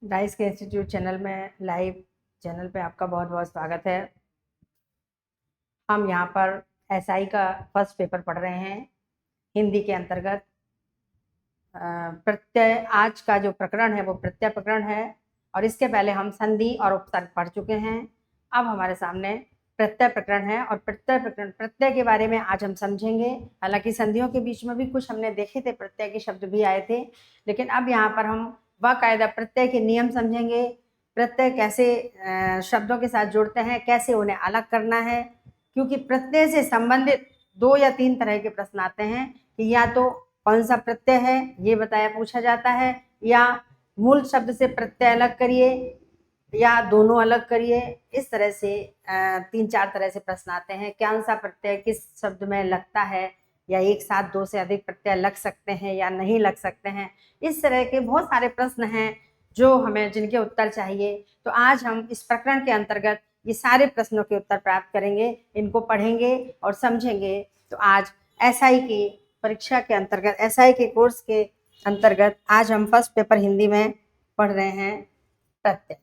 Dice के institute channel में live channel पे आपका बहुत बहुत स्वागत है। हम यहाँ पर एसआई का फर्स्ट पेपर पढ़ रहे हैं हिंदी के अंतर्गत। प्रत्यय आज का जो प्रकरण है वो प्रत्यय प्रकरण है और इसके पहले हम संधि और उपसर्ग पढ़ चुके हैं। अब हमारे सामने प्रत्यय प्रकरण है और प्रत्यय के बारे में आज हम समझेंगे। हालांकि संधियों के बीच में भी कुछ हमने देखे थे, प्रत्यय के शब्द भी आए थे, लेकिन अब यहाँ पर हम बाकायदा प्रत्यय के नियम समझेंगे। प्रत्यय कैसे शब्दों के साथ जुड़ते हैं, कैसे उन्हें अलग करना है, क्योंकि प्रत्यय से संबंधित 2 या 3 तरह के प्रश्न आते हैं कि या तो कौन सा प्रत्यय है ये बताया पूछा जाता है, या मूल शब्द से प्रत्यय अलग करिए, या दोनों अलग करिए। इस तरह से 3-4 तरह से प्रश्न आते हैं। कौन सा प्रत्यय किस शब्द में लगता है, या एक साथ 2 से अधिक प्रत्यय लग सकते हैं या नहीं लग सकते हैं। इस तरह के बहुत सारे प्रश्न हैं जो हमें जिनके उत्तर चाहिए। तो आज हम इस प्रकरण के अंतर्गत ये सारे प्रश्नों के उत्तर प्राप्त करेंगे, इनको पढ़ेंगे और समझेंगे। तो आज एसआई की परीक्षा के अंतर्गत, एसआई के कोर्स के अंतर्गत आज हम फर्स्ट पेपर हिंदी में पढ़ रहे हैं प्रत्यय।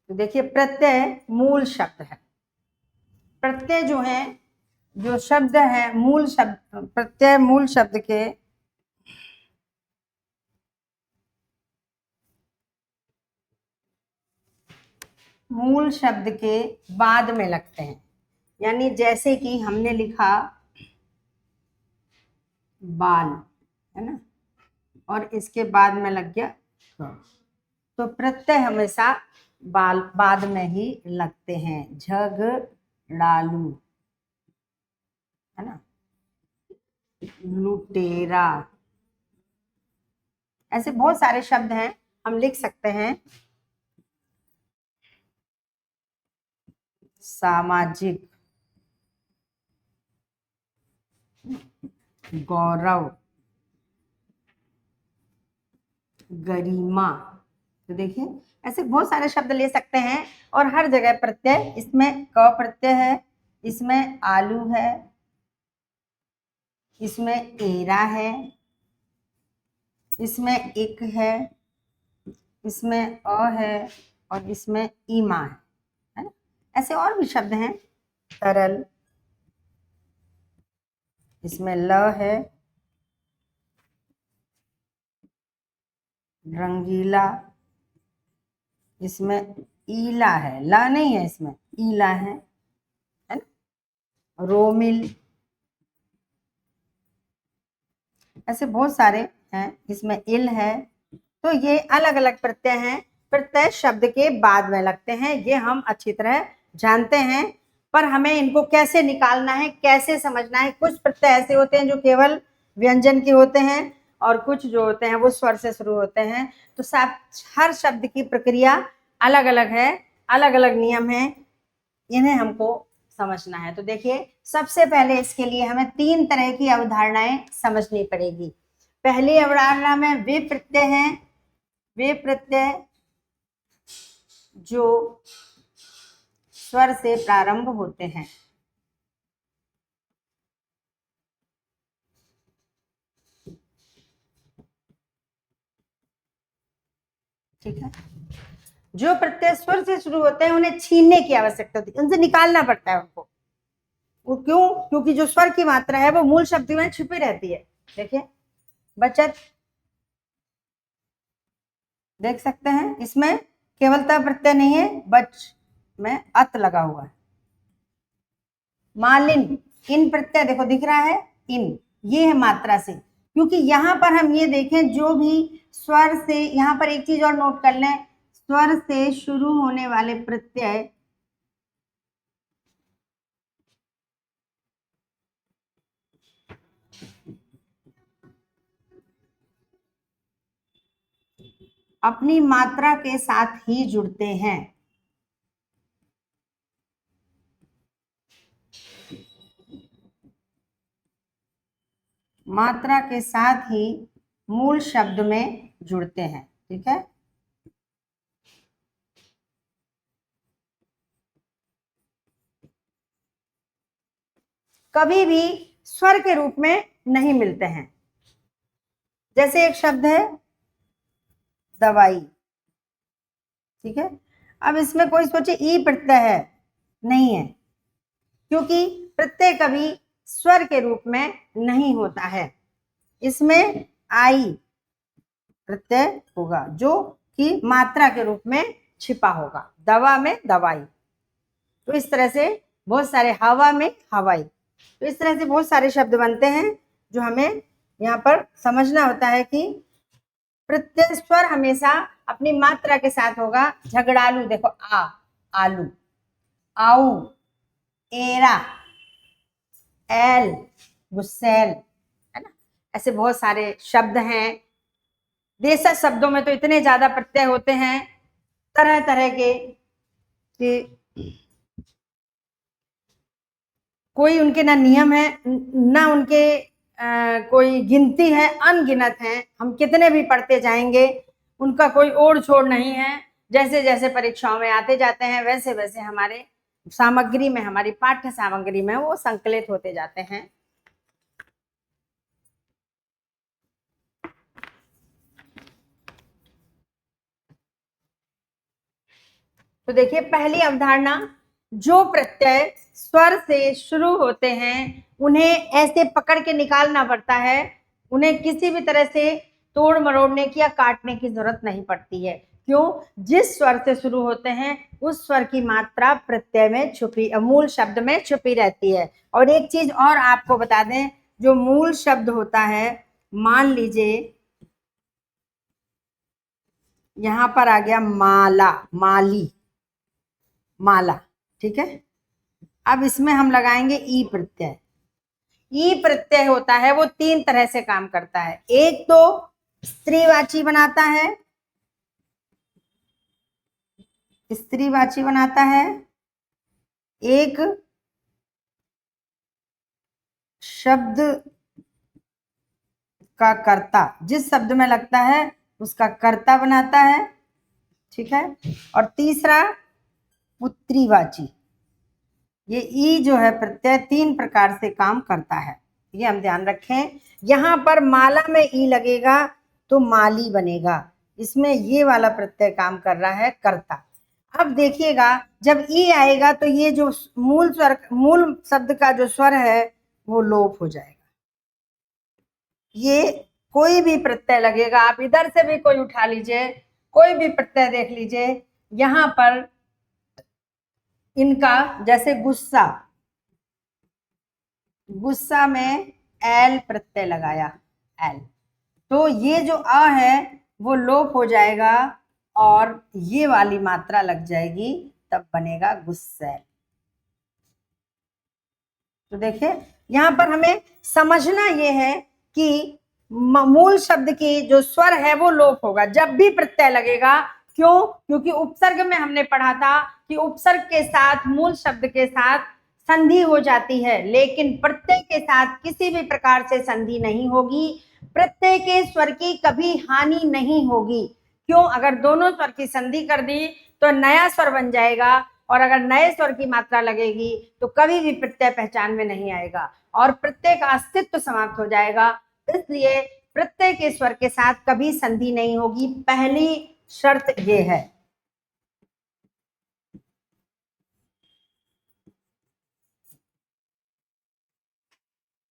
तो देखिए, प्रत्यय मूल शब्द है। प्रत्यय जो है, जो शब्द है मूल शब्द, प्रत्यय मूल शब्द के मूल शब्द के बाद में लगते हैं। यानी जैसे कि हमने लिखा बाल, है ना, और इसके बाद में लग गया तो प्रत्यय हमेशा बाल बाद में ही लगते हैं। झगड़ालू, है ना, लुटेरा, ऐसे बहुत सारे शब्द हैं, हम लिख सकते हैं। सामाजिक, गौरव, गरिमा। तो देखिए, ऐसे बहुत सारे शब्द ले सकते हैं और हर जगह प्रत्यय, इसमें क प्रत्यय है, इसमें आलू है, इसमें एरा है, इसमें इक है, इसमें अ है और इसमें ईमा है ना। ऐसे और भी शब्द हैं। तरल, इसमें ल है, रंगीला, इसमें ईला है, ला नहीं है, इसमें ईला है ना। रोमिल, ऐसे बहुत सारे हैं, इसमें इल है। तो ये अलग अलग प्रत्यय हैं, प्रत्यय शब्द के बाद में लगते हैं, ये हम अच्छी तरह जानते हैं। पर हमें इनको कैसे निकालना है, कैसे समझना है। कुछ प्रत्यय ऐसे होते हैं जो केवल व्यंजन के होते हैं और कुछ जो होते हैं वो स्वर से शुरू होते हैं। तो सब हर शब्द की प्रक्रिया अलग अलग है, अलग अलग नियम है, इन्हें हमको समझना है। तो देखिए, सबसे पहले इसके लिए हमें 3 तरह की अवधारणाएं समझनी पड़ेगी। पहली अवधारणा में वे प्रत्यय हैं, वे प्रत्यय जो स्वर से प्रारंभ होते हैं। ठीक है, जो प्रत्यय स्वर से शुरू होते हैं उन्हें छीनने की आवश्यकता होती है, उनसे निकालना पड़ता है उनको। वो क्यों? क्योंकि जो स्वर की मात्रा है वो मूल शब्द में छिपी रहती है। देखिए, बचत, देख सकते हैं, इसमें केवलता प्रत्यय नहीं है, बच में अत लगा हुआ है। मालिन, इन प्रत्यय देखो दिख रहा है, इन, ये है मात्रा से। क्योंकि यहां पर हम ये देखें, जो भी स्वर से, यहां पर एक चीज और नोट कर लें, स्वर से शुरू होने वाले प्रत्यय अपनी मात्रा के साथ ही जुड़ते हैं। मात्रा के साथ ही मूल शब्द में जुड़ते हैं। ठीक है, कभी भी स्वर के रूप में नहीं मिलते हैं। जैसे एक शब्द है दवाई। ठीक है, अब इसमें कोई सोचे ई प्रत्यय है, नहीं है, क्योंकि प्रत्यय कभी स्वर के रूप में नहीं होता है। इसमें आई प्रत्यय होगा जो कि मात्रा के रूप में छिपा होगा। दवा में दवाई। तो इस तरह से बहुत सारे, हवा में हवाई, तो इस तरह से बहुत सारे शब्द बनते हैं जो हमें यहाँ पर समझना होता है कि प्रत्यय स्वर हमेशा अपनी मात्रा के साथ होगा। झगड़ालू देखो आ, आलू, आऊ, एरा, एल, गुस्सैल, है ना। ऐसे बहुत सारे शब्द हैं। देशज शब्दों में तो इतने ज्यादा प्रत्यय होते हैं तरह तरह के कि कोई उनके ना नियम है ना उनके कोई गिनती है, अनगिनत है। हम कितने भी पढ़ते जाएंगे उनका कोई ओर छोड़ नहीं है। जैसे जैसे परीक्षाओं में आते जाते हैं वैसे वैसे हमारे सामग्री में, हमारी पाठ्य सामग्री में वो संकलित होते जाते हैं। तो देखिए पहली अवधारणा, जो प्रत्यय स्वर से शुरू होते हैं उन्हें ऐसे पकड़ के निकालना पड़ता है, उन्हें किसी भी तरह से तोड़ मरोड़ने की या काटने की जरूरत नहीं पड़ती है। क्यों? जिस स्वर से शुरू होते हैं उस स्वर की मात्रा प्रत्यय में छुपी, मूल शब्द में छुपी रहती है। और एक चीज और आपको बता दें, जो मूल शब्द होता है, मान लीजिए यहां पर आ गया माला, माली, माला, ठीक है। अब इसमें हम लगाएंगे ई प्रत्यय। ई प्रत्यय होता है वो तीन तरह से काम करता है। एक तो स्त्रीवाची बनाता है, स्त्रीवाची बनाता है। एक शब्द का कर्ता, जिस शब्द में लगता है उसका कर्ता बनाता है, ठीक है। और तीसरा पुत्रीवाची। ये ई जो है प्रत्यय तीन प्रकार से काम करता है, ये हम ध्यान रखें। यहां पर माला में ई लगेगा तो माली बनेगा, इसमें ये वाला प्रत्यय काम कर रहा है कर्ता। अब देखिएगा जब ई आएगा तो ये जो मूल स्वर, मूल शब्द का जो स्वर है वो लोप हो जाएगा। ये कोई भी प्रत्यय लगेगा, आप इधर से भी कोई उठा लीजिए, कोई भी प्रत्यय देख लीजिए, यहां पर इनका जैसे गुस्सा, गुस्सा में एल प्रत्यय लगाया, एल, तो ये जो अ है वो लोप हो जाएगा और ये वाली मात्रा लग जाएगी, तब बनेगा गुस्सैल। तो देखिए यहां पर हमें समझना ये है कि मूल शब्द की जो स्वर है वो लोप होगा जब भी प्रत्यय लगेगा। क्यों? क्योंकि उपसर्ग में हमने पढ़ा था कि उपसर्ग के साथ, मूल शब्द के साथ संधि हो जाती है, लेकिन प्रत्यय के साथ किसी भी प्रकार से संधि नहीं होगी। प्रत्यय के स्वर की कभी हानि नहीं होगी। क्यों? अगर दोनों स्वर की संधि कर दी तो नया स्वर बन जाएगा, और अगर नए स्वर की मात्रा लगेगी तो कभी भी प्रत्यय पहचान में नहीं आएगा और प्रत्यय का अस्तित्व समाप्त हो जाएगा। इसलिए प्रत्यय के स्वर के साथ कभी संधि नहीं होगी, पहली शर्त ये है।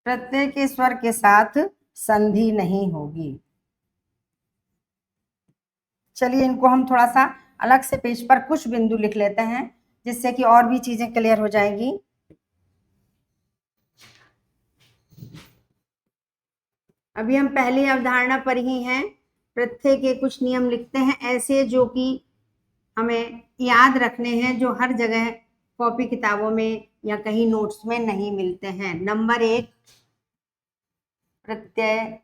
प्रत्यय के स्वर के साथ संधि नहीं होगी। चलिए इनको हम थोड़ा सा अलग से पेज पर कुछ बिंदु लिख लेते हैं जिससे कि और भी चीजें क्लियर हो जाएंगी। अभी हम पहली अवधारणा पर ही हैं। प्रत्यय के कुछ नियम लिखते हैं ऐसे जो कि हमें याद रखने हैं, जो हर जगह कॉपी किताबों में या कहीं नोट्स में नहीं मिलते हैं। नंबर 1, प्रत्यय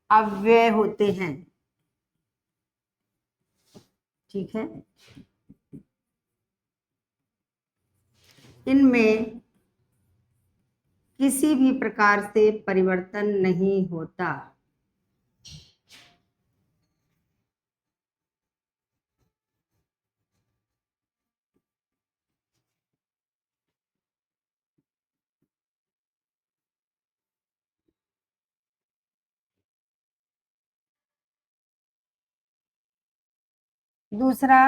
अव्यय होते हैं, ठीक है। इनमें किसी भी प्रकार से परिवर्तन नहीं होता। दूसरा,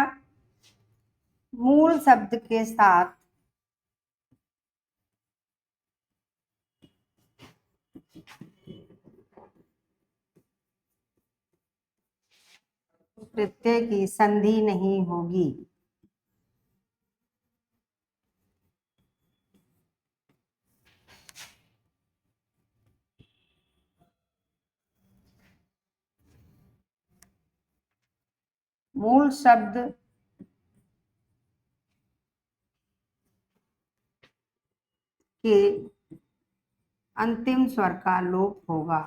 मूल शब्द के साथ प्रत्यय की संधि नहीं होगी। मूल शब्द के अंतिम स्वर का लोप होगा।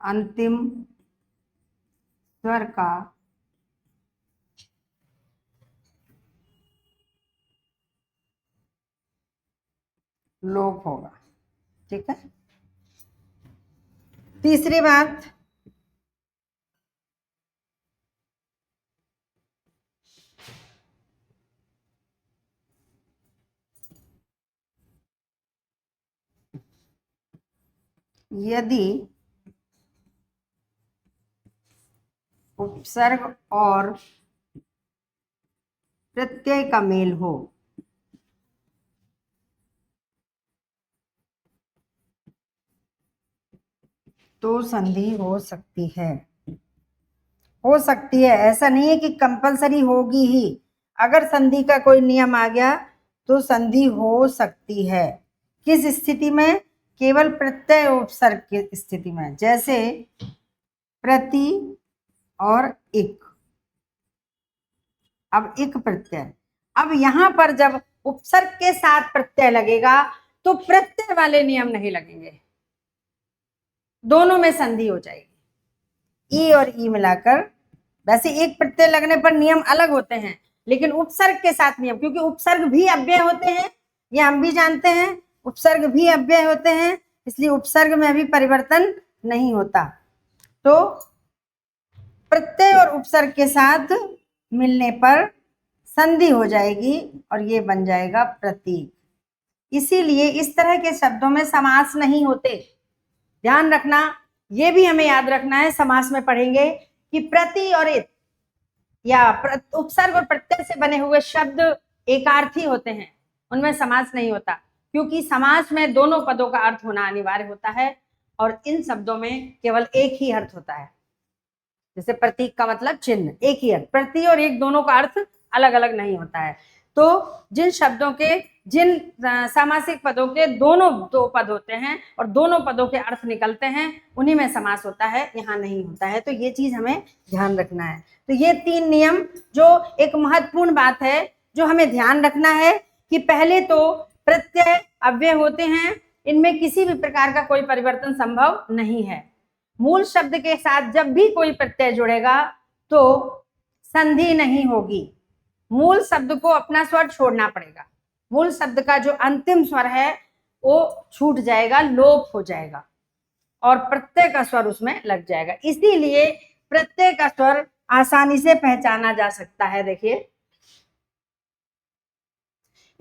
अंतिम स्वर का लोप होगा। ठीक है। तीसरी बात, यदि उपसर्ग और प्रत्यय का मेल हो तो संधि हो सकती है। हो सकती है, ऐसा नहीं है कि कंपलसरी होगी ही। अगर संधि का कोई नियम आ गया तो संधि हो सकती है। किस स्थिति में? केवल प्रत्यय उपसर्ग की स्थिति में, जैसे प्रति और इक। अब इक प्रत्यय, अब यहां पर जब उपसर्ग के साथ प्रत्यय लगेगा तो प्रत्यय वाले नियम नहीं लगेंगे, दोनों में संधि हो जाएगी। ई और ई मिलाकर, वैसे एक प्रत्यय लगने पर नियम अलग होते हैं, लेकिन उपसर्ग के साथ नियम, क्योंकि उपसर्ग भी अव्यय होते हैं, ये हम भी जानते हैं, उपसर्ग भी अव्यय होते हैं, इसलिए उपसर्ग में भी परिवर्तन नहीं होता। तो प्रत्यय और उपसर्ग के साथ मिलने पर संधि हो जाएगी और ये बन जाएगा प्रतीक। इसीलिए इस तरह के शब्दों में समास नहीं होते। ध्यान रखना, ये भी हमें याद रखना है, समास में पढ़ेंगे कि प्रति और इत या उपसर्ग और प्रत्यय से बने हुए शब्द एकार्थी होते हैं, उनमें समास नहीं होता, क्योंकि समास में दोनों पदों का अर्थ होना अनिवार्य होता है और इन शब्दों में केवल एक ही अर्थ होता है। जैसे प्रतीक का मतलब चिन्ह, एक ही अर्थ, प्रति और एक दोनों का अर्थ अलग अलग नहीं होता है। तो जिन शब्दों के, जिन सामासिक पदों के दोनों दो पद होते हैं और दोनों पदों के अर्थ निकलते हैं, उन्हीं में समास होता है, यहाँ नहीं होता है। तो ये चीज हमें ध्यान रखना है। तो ये 3 नियम जो एक महत्वपूर्ण बात है जो हमें ध्यान रखना है कि पहले तो प्रत्यय अव्यय होते हैं, इनमें किसी भी प्रकार का कोई परिवर्तन संभव नहीं है। मूल शब्द के साथ जब भी कोई प्रत्यय जुड़ेगा तो संधि नहीं होगी, मूल शब्द को अपना स्वर छोड़ना पड़ेगा। मूल शब्द का जो अंतिम स्वर है वो छूट जाएगा, लोप हो जाएगा और प्रत्यय का स्वर उसमें लग जाएगा। इसीलिए प्रत्यय का स्वर आसानी से पहचाना जा सकता है। देखिए,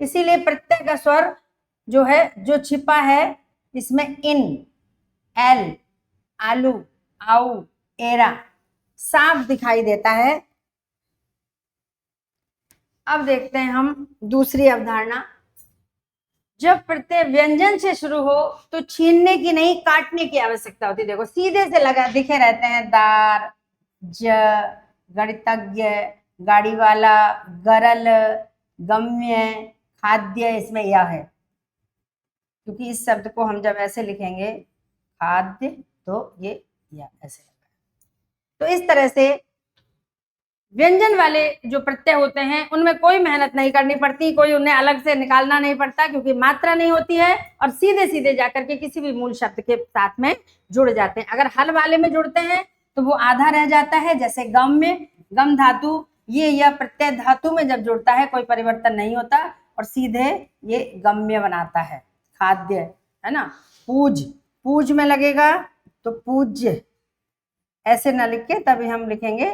इसीलिए प्रत्यय का स्वर जो है, जो छिपा है, इसमें इन, एल, आलू, आऊ, एरा साफ दिखाई देता है। अब देखते हैं हम दूसरी अवधारणा। जब प्रत्यय व्यंजन से शुरू हो तो छीनने की नहीं, काटने की आवश्यकता होती है। देखो, सीधे से लगा दिखे रहते हैं, दार, ज, गणितज्ञ, गाड़ी वाला, गरल, गम्य, खाद्य, इसमें यह है, क्योंकि इस शब्द को हम जब ऐसे लिखेंगे खाद्य तो ये या ऐसे लगा। तो इस तरह से व्यंजन वाले जो प्रत्यय होते हैं उनमें कोई मेहनत नहीं करनी पड़ती, कोई उन्हें अलग से निकालना नहीं पड़ता, क्योंकि मात्रा नहीं होती है और सीधे सीधे जाकर के किसी भी मूल शब्द के साथ में जुड़ जाते हैं। अगर हल वाले में जुड़ते हैं तो वो आधा रह जाता है, जैसे गम में, गम धातु, ये यह प्रत्यय धातु में जब जुड़ता है कोई परिवर्तन नहीं होता और सीधे ये गम्य बनाता है, खाद्य, है ना। पूज, पूज में लगेगा तो पूज्य, ऐसे ना लिख के तभी हम लिखेंगे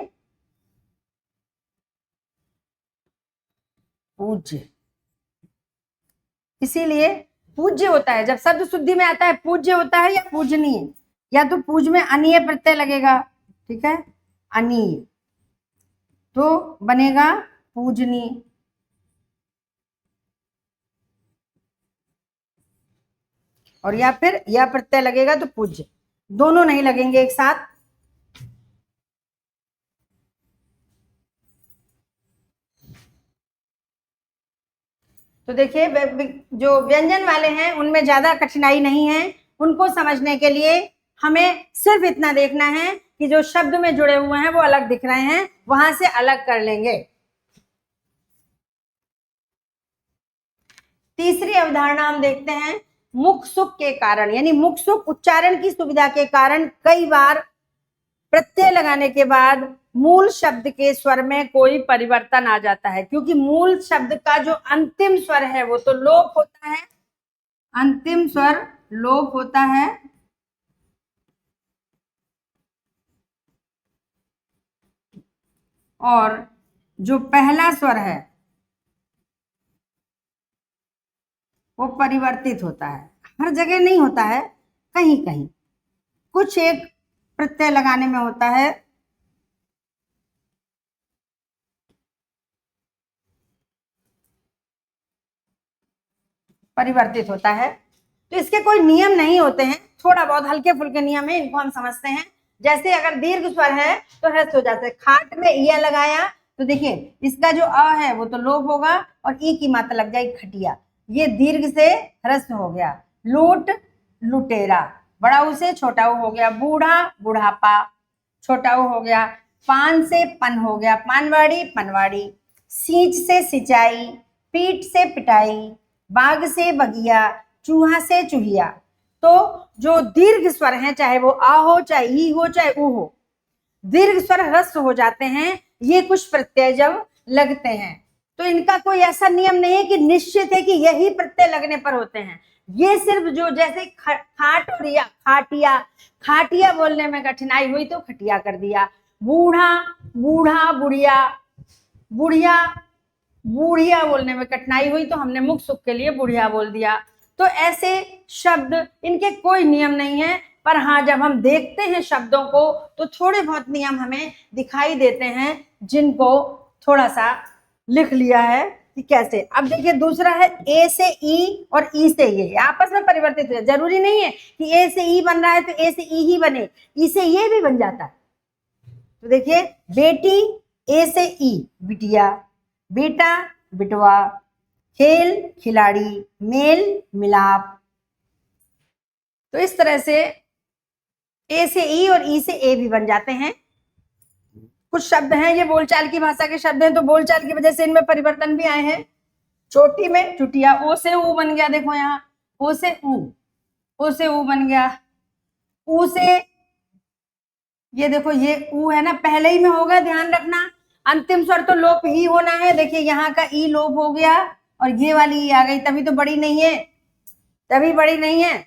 पूज्य। इसीलिए पूज्य होता है, जब शब्द शुद्धि में आता है पूज्य होता है या पूजनीय। या तो पूज में अनीय प्रत्यय लगेगा, ठीक है, अनीय, तो बनेगा पूजनीय। और या फिर या प्रत्यय लगेगा तो पूज्य, दोनों नहीं लगेंगे एक साथ। तो देखिए जो व्यंजन वाले हैं उनमें ज्यादा कठिनाई नहीं है, उनको समझने के लिए हमें सिर्फ इतना देखना है कि जो शब्द में जुड़े हुए हैं वो अलग दिख रहे हैं, वहां से अलग कर लेंगे। तीसरी अवधारणा हम देखते हैं, मुख सुख के कारण, यानी मुख सुख उच्चारण की सुविधा के कारण कई बार प्रत्यय लगाने के बाद मूल शब्द के स्वर में कोई परिवर्तन आ जाता है, क्योंकि मूल शब्द का जो अंतिम स्वर है वो तो लोप होता है, अंतिम स्वर लोप होता है, और जो पहला स्वर है वो परिवर्तित होता है। हर जगह नहीं होता है, कहीं कहीं कुछ एक प्रत्यय लगाने में होता है। परिवर्तित होता है, तो इसके कोई नियम नहीं होते हैं, थोड़ा बहुत हल्के फुल्के नियम है, इनको हम समझते हैं। जैसे अगर दीर्घ स्वर है तो ह्रस्व हो जाता है, खाट में ईया लगाया तो देखिए इसका जो अ है वो तो लोप होगा और ई की मात्रा लग जाएगी खटिया, ये दीर्घ से ह्रस्व हो गया। लूट लुटेरा, बड़ा ऊ से छोटा ऊ हो गया। बूढ़ा बुढ़ापा, छोटा ऊ हो गया। पान से पन हो गया, पानवाड़ी पनवाड़ी। सींच से सिंचाई, पीठ से पिटाई, बाग से बगिया, चूहा से चूहिया। तो जो दीर्घ स्वर हैं, चाहे वो आ हो, चाहे ई हो, चाहे ऊ हो, दीर्घ स्वर ह्रस्व हो जाते हैं ये कुछ प्रत्यय जब लगते हैं। तो इनका कोई ऐसा नियम नहीं है कि निश्चित है कि यही प्रत्यय लगने पर होते हैं। ये सिर्फ जो जैसे खाट और या, खाटिया, खाटिया बोलने में कठिनाई हुई तो खटिया कर दिया। बूढ़ा बूढ़ा बुढ़िया, बुढ़िया बूढ़िया बोलने में कठिनाई हुई तो हमने मुख सुख के लिए बुढ़िया बोल दिया। तो ऐसे शब्द, इनके कोई नियम नहीं है, पर हाँ जब हम देखते हैं शब्दों को तो थोड़े बहुत नियम हमें दिखाई देते हैं, जिनको थोड़ा सा लिख लिया है कि कैसे। अब देखिए दूसरा है ए से ई और ई से ये आपस में परिवर्तित हो, जरूरी नहीं है कि ए से ई बन रहा है तो ए से ई ही बने, ई से ये भी बन जाता है। तो देखिए बेटी, ए से ई बिटिया, बेटा बिटवा, खेल खिलाड़ी, मेल मिलाप। तो इस तरह से ए से ई और ई से ए भी बन जाते हैं। कुछ शब्द हैं ये बोलचाल की भाषा के शब्द हैं, तो बोलचाल की वजह से इनमें परिवर्तन भी आए हैं। चोटी में चुटिया, ओ से ऊ बन गया, देखो यहाँ ओ से ऊ, ओ से ऊ बन गया। ऊ से ये देखो ये ऊ है ना, पहले ही में होगा, ध्यान रखना। अंतिम स्वर तो लोप ही होना है, देखिए यहाँ का ई लोप हो गया और ये वाली ई आ गई, तभी तो बड़ी नहीं है, तभी बड़ी नहीं है,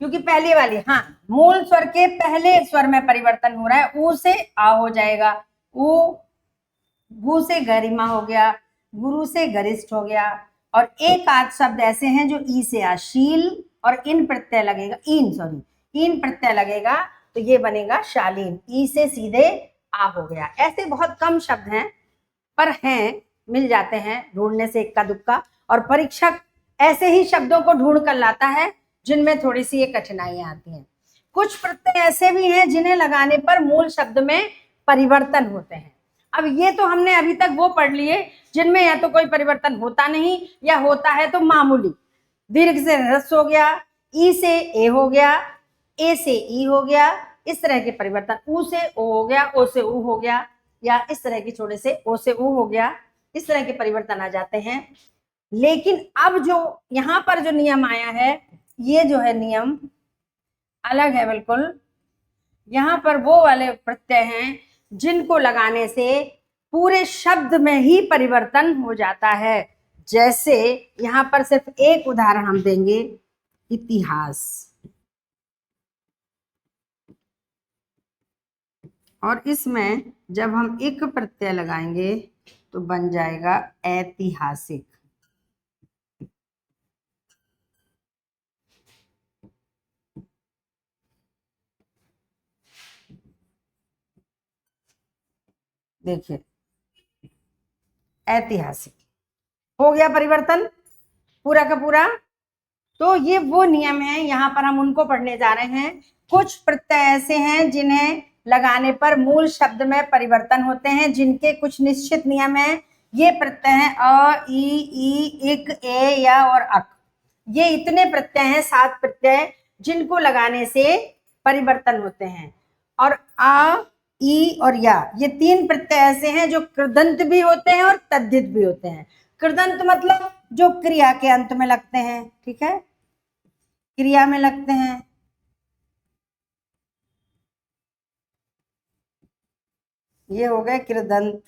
क्योंकि पहले वाली, हाँ मूल स्वर के पहले स्वर में परिवर्तन हो रहा है। ऊ से आ हो जाएगा, ऊ, गु से गरिमा हो गया, गुरु से गरिष्ठ हो गया। और एक आध शब्द ऐसे हैं जो ई से आशील और इन प्रत्यय लगेगा, इन प्रत्यय लगेगा तो ये बनेगा शालीन, ई से सीधे आ हो गया। ऐसे बहुत कम शब्द हैं, पर हैं, मिल जाते हैं ढूंढने से इक्का दुक्का, और परीक्षक ऐसे ही शब्दों को ढूंढ कर लाता है जिनमें थोड़ी सी ये कठिनाइयां आती हैं। कुछ प्रत्यय ऐसे भी हैं जिन्हें लगाने पर मूल शब्द में परिवर्तन होते हैं। अब ये तो हमने अभी तक वो पढ़ लिए जिनमें या तो कोई परिवर्तन होता नहीं या होता है तो मामूली। दीर्घ से ह्रस्व हो गया, ई से ए हो गया, ए से ई हो गया, इस तरह के परिवर्तन। ऊ से ओ हो गया, ओ से ऊ हो गया, या इस तरह की छोटे से ओ से ऊ हो गया, इस तरह के परिवर्तन आ जाते हैं। लेकिन अब जो यहाँ पर जो नियम आया है, ये जो है नियम अलग है बिल्कुल। यहाँ पर वो वाले प्रत्यय हैं जिनको लगाने से पूरे शब्द में ही परिवर्तन हो जाता है। जैसे यहाँ पर सिर्फ एक उदाहरण हम देंगे, इतिहास, और इसमें जब हम एक प्रत्यय लगाएंगे तो बन जाएगा ऐतिहासिक। देखिए ऐतिहासिक हो गया परिवर्तन पूरा का पूरा। तो ये वो नियम है, यहाँ पर हम उनको पढ़ने जा रहे हैं। कुछ प्रत्यय ऐसे हैं जिन्हें लगाने पर मूल शब्द में परिवर्तन होते हैं, जिनके कुछ निश्चित नियम हैं। ये प्रत्यय हैं अ, ई, इक, ए, या और अक। ये इतने प्रत्यय हैं, 7 प्रत्यय, जिनको लगाने से परिवर्तन होते हैं। और आ, ई और या, ये 3 प्रत्यय ऐसे हैं जो कृदंत भी होते हैं और तद्धित भी होते हैं। कृदंत मतलब जो क्रिया के अंत में लगते हैं, ठीक है, क्रिया में लगते हैं। ये हो गए कृदंत।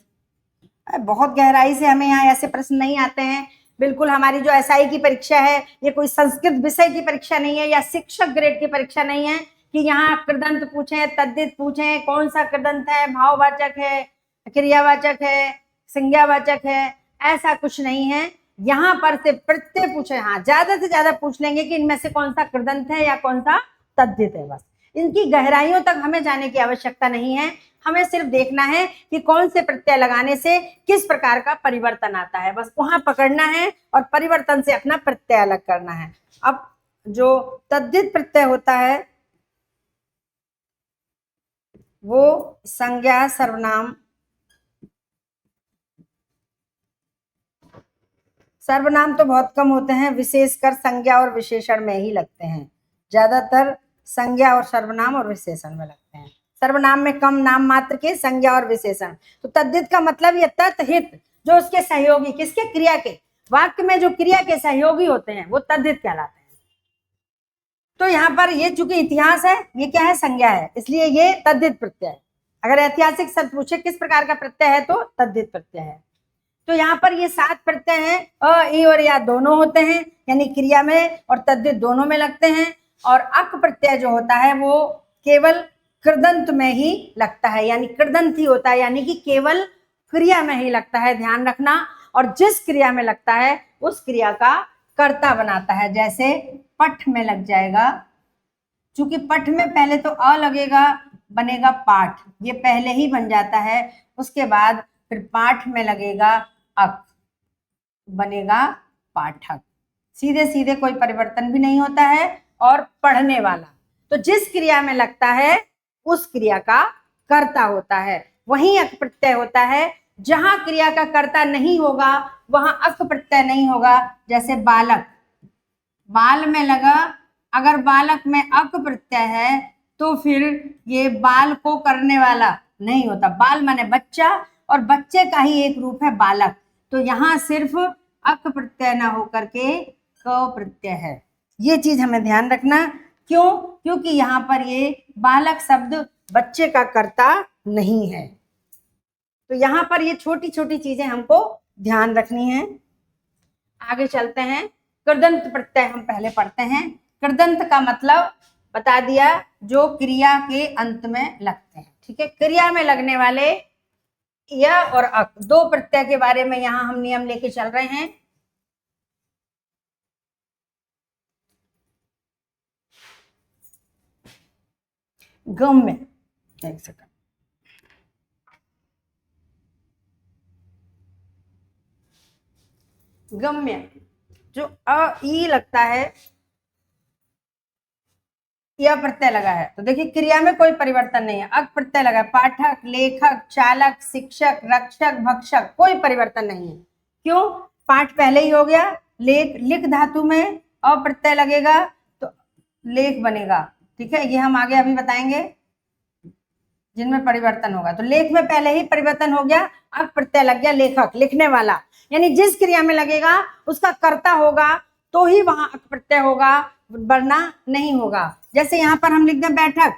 बहुत गहराई से हमें यहाँ ऐसे प्रश्न नहीं आते हैं। बिल्कुल हमारी जो एसआई की परीक्षा है, ये कोई संस्कृत विषय की परीक्षा नहीं है या शिक्षक ग्रेड की परीक्षा नहीं है कि यहाँ कृदंत पूछे, तद्धित पूछे, कौन सा कृदंत है, भाववाचक है, क्रियावाचक है, संज्ञावाचक है, ऐसा कुछ नहीं है। यहाँ पर से प्रत्यय पूछे, हाँ ज्यादा से ज्यादा पूछ लेंगे कि इनमें से कौन सा कृदंत है या कौन सा तद्धित है। बस इनकी गहराइयों तक हमें जाने की आवश्यकता नहीं है। हमें सिर्फ देखना है कि कौन से प्रत्यय लगाने से किस प्रकार का परिवर्तन आता है, बस वहां पकड़ना है और परिवर्तन से अपना प्रत्यय अलग करना है। अब जो तद्धित प्रत्यय होता है वो संज्ञा, सर्वनाम, सर्वनाम तो बहुत कम होते हैं, विशेषकर संज्ञा और विशेषण में ही लगते हैं। ज्यादातर संज्ञा और सर्वनाम और विशेषण में लगते हैं। सर्वनाम में कम नाम मात्र के, संज्ञा और विशेषण। तो तद्धित का मतलब ये तत्हित, जो उसके सहयोगी, किसके, क्रिया के, वाक्य में जो क्रिया के सहयोगी होते हैं वो तद्धित कहलाते हैं। तो यहाँ पर ये चूंकि इतिहास है, ये क्या है, संज्ञा है, इसलिए ये तद्धित प्रत्यय है। अगर ऐतिहासिक शब्द पूछे किस प्रकार का प्रत्यय है तो तद्धित प्रत्यय है। तो यहाँ पर ये 7 प्रत्यय हैं, अ, ई और या दोनों होते हैं, यानी क्रिया में और तद्धित दोनों में लगते हैं। और अक प्रत्यय जो होता है वो केवल कृदंत में ही लगता है, यानी कृदंत ही होता है, यानी कि केवल क्रिया में ही लगता है, ध्यान रखना। और जिस क्रिया में लगता है उस क्रिया का कर्ता बनाता है। जैसे पठ में लग जाएगा, चूंकि पठ में पहले तो अ लगेगा, बनेगा पाठ, ये पहले ही बन जाता है। उसके बाद फिर पाठ में लगेगा अक, बनेगा पाठक। सीधे सीधे कोई परिवर्तन भी नहीं होता है। और पढ़ने वाला, तो जिस क्रिया में लगता है उस क्रिया का कर्ता होता है। वहीं अक प्रत्यय होता है। जहां क्रिया का कर्ता नहीं होगा वहां अक प्रत्यय नहीं होगा। जैसे बालक, बाल में लगा, अगर बालक में अक प्रत्यय है तो फिर ये बाल को करने वाला नहीं होता। बाल माने बच्चा, और बच्चे का ही एक रूप है बालक। तो यहाँ सिर्फ अक प्रत्यय ना होकर के क प्रत्यय है। ये चीज हमें ध्यान रखना। क्यों? क्योंकि यहाँ पर ये बालक शब्द बच्चे का कर्ता नहीं है। तो यहाँ पर ये छोटी छोटी चीजें हमको ध्यान रखनी है। आगे चलते हैं। कृदंत प्रत्यय हम पहले पढ़ते हैं। कृदंत का मतलब बता दिया, जो क्रिया के अंत में लगते हैं, ठीक है। क्रिया में लगने वाले या और अक, 2 प्रत्यय के बारे में यहाँ हम नियम लेके चल रहे हैं। गम्य, एक सेकंड, गम्य जो अ ई लगता है, यह प्रत्यय लगा है, तो देखिए क्रिया में कोई परिवर्तन नहीं है। अक प्रत्यय लगा है, पाठक, लेखक, चालक, शिक्षक, रक्षक, भक्षक, कोई परिवर्तन नहीं है। क्यों? पाठ पहले ही हो गया। लेख, लिख धातु में अ प्रत्यय लगेगा तो लेख बनेगा, ठीक है। ये हम आगे अभी बताएंगे जिनमें परिवर्तन होगा। तो लेख में पहले ही परिवर्तन हो गया, अक प्रत्यय लग गया, लेखक, लिखने वाला, यानी जिस क्रिया में लगेगा उसका कर्ता होगा तो ही वहां अक प्रत्यय होगा, वरना नहीं होगा। जैसे यहाँ पर हम लिख दें बैठक,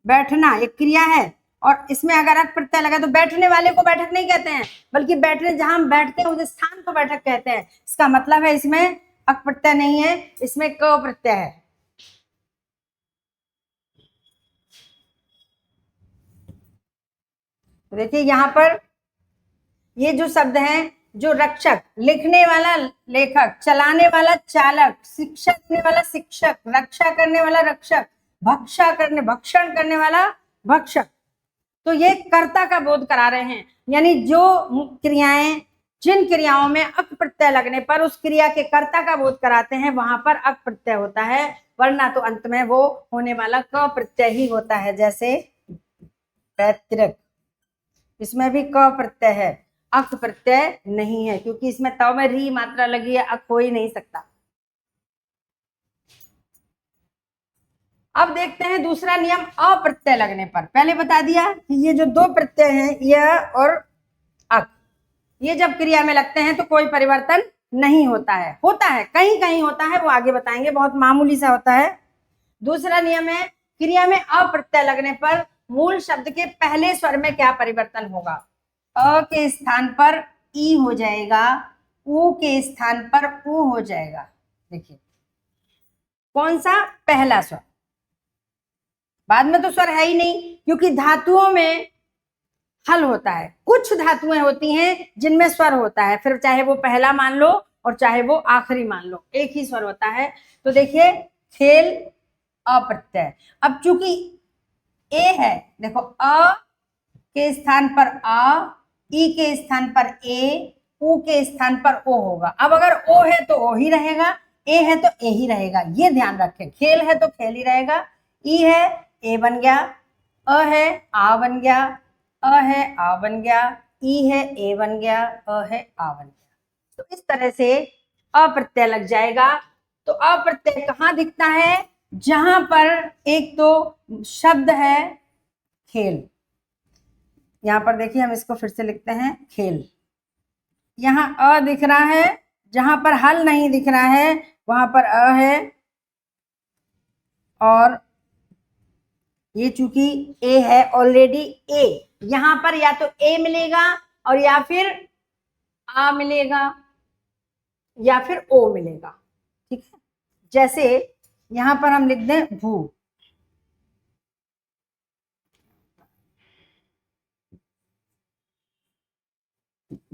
बैठना एक क्रिया है, और इसमें अगर अक प्रत्यय लगा तो बैठने वाले को बैठक नहीं कहते हैं, बल्कि बैठने जहां हम बैठते हैं उस स्थान को बैठक कहते हैं। इसका मतलब है इसमें अक प्रत्यय नहीं है, इसमें क प्रत्यय है। देखिए यहाँ पर ये जो शब्द हैं, जो रक्षक, लिखने वाला लेखक, चलाने वाला चालक, शिक्षा देने वाला शिक्षक, रक्षा करने वाला रक्षक, भक्षण करने वाला भक्षक, तो ये कर्ता का बोध करा रहे हैं, यानी जो क्रियाएं, जिन क्रियाओं में अक प्रत्यय लगने पर उस क्रिया के कर्ता का बोध कराते हैं वहां पर अक प्रत्यय होता है, वरना तो अंत में वो होने वाला क प्रत्यय ही होता है। जैसे पैतृक, इसमें भी क प्रत्यय है, अक प्रत्यय नहीं है, क्योंकि इसमें त में री मात्रा लगी है, अक हो ही नहीं सकता। अब देखते हैं दूसरा नियम अप्रत्यय लगने पर। पहले बता दिया कि ये जो दो प्रत्यय हैं, यह और अक, ये जब क्रिया में लगते हैं तो कोई परिवर्तन नहीं होता है, होता है कहीं कहीं होता है, वो आगे बताएंगे, बहुत मामूली सा होता है। दूसरा नियम है क्रिया में अप्रत्यय लगने पर मूल शब्द के पहले स्वर में क्या परिवर्तन होगा। अ के स्थान पर ई हो जाएगा, उ के स्थान पर उ हो जाएगा। देखिए कौन सा, पहला स्वर, बाद में तो स्वर है ही नहीं, क्योंकि धातुओं में हल होता है, कुछ धातुएं होती हैं जिनमें स्वर होता है, फिर चाहे वो पहला मान लो और चाहे वो आखिरी मान लो, एक ही स्वर होता है। तो देखिए खेल अप्रत्यय, अब चूंकि ए है, देखो अ के स्थान पर अ, ई के स्थान पर ए, उ के स्थान पर ओ होगा। अब अगर ओ है तो ओ ही रहेगा, ए है तो ए ही रहेगा, ये ध्यान रखें। खेल है तो खेल ही रहेगा, ई है ए बन गया, अ है आ बन गया, अ है आ बन गया, ई है ए बन गया, अ है आ बन गया। तो इस तरह से अप्रत्यय लग जाएगा। तो अप्रत्यय कहाँ दिखता है, जहां पर एक तो शब्द है खेल, यहां पर देखिए हम इसको फिर से लिखते हैं खेल, यहाँ अ दिख रहा है, जहां पर हल नहीं दिख रहा है वहां पर अ है, और ये चूंकि ए है ऑलरेडी, ए यहां पर या तो ए मिलेगा और या फिर आ मिलेगा या फिर ओ मिलेगा, ठीक है। जैसे यहां पर हम लिख दें भू,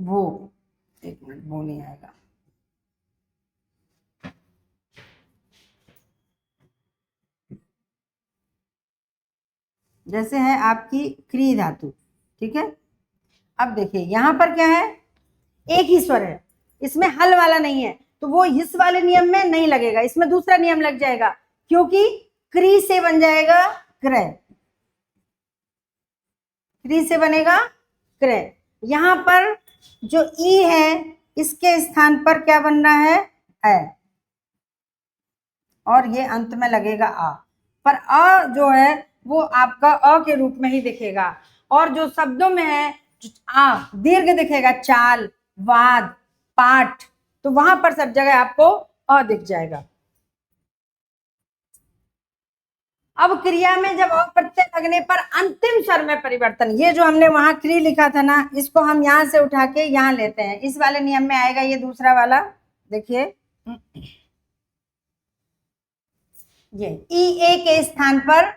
भू, एक मिनट, भू नहीं आएगा, जैसे है आपकी क्री धातु, ठीक है। अब देखिए यहां पर क्या है, एक ही स्वर है, इसमें हल वाला नहीं है, तो वो इस वाले नियम में नहीं लगेगा, इसमें दूसरा नियम लग जाएगा, क्योंकि क्री से बन जाएगा क्रय, क्री से बनेगा क्रय। यहां पर जो ई है इसके स्थान पर क्या बन रहा है, है, और ये अंत में लगेगा आ, पर अ जो है वो आपका अ के रूप में ही दिखेगा, और जो शब्दों में है आ दीर्घ दिखेगा, चाल, वाद, पाठ, तो वहां पर सब जगह आपको अ दिख जाएगा। अब क्रिया में जब अप्रत्यय लगने पर अंतिम स्वर में परिवर्तन, ये जो हमने वहां क्री लिखा था ना, इसको हम यहां से उठा के यहां लेते हैं, इस वाले नियम में आएगा ये दूसरा वाला। देखिए ये ई ए के स्थान पर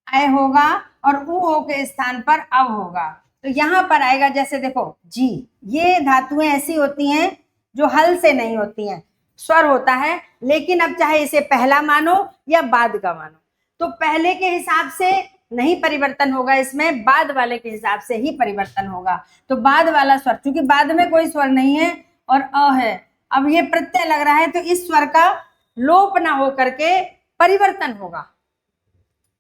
ऐ होगा और उ ओ के स्थान पर अव होगा, तो यहां पर आएगा, जैसे देखो जी, ये धातुएं ऐसी होती हैं जो हल से नहीं होती हैं, स्वर होता है, लेकिन अब चाहे इसे पहला मानो या बाद का मानो, तो पहले के हिसाब से नहीं परिवर्तन होगा, इसमें बाद वाले के हिसाब से ही परिवर्तन होगा। तो बाद वाला स्वर, क्योंकि बाद में कोई स्वर नहीं है और अ है, अब ये प्रत्यय लग रहा है, तो इस स्वर का लोप ना हो करके परिवर्तन होगा,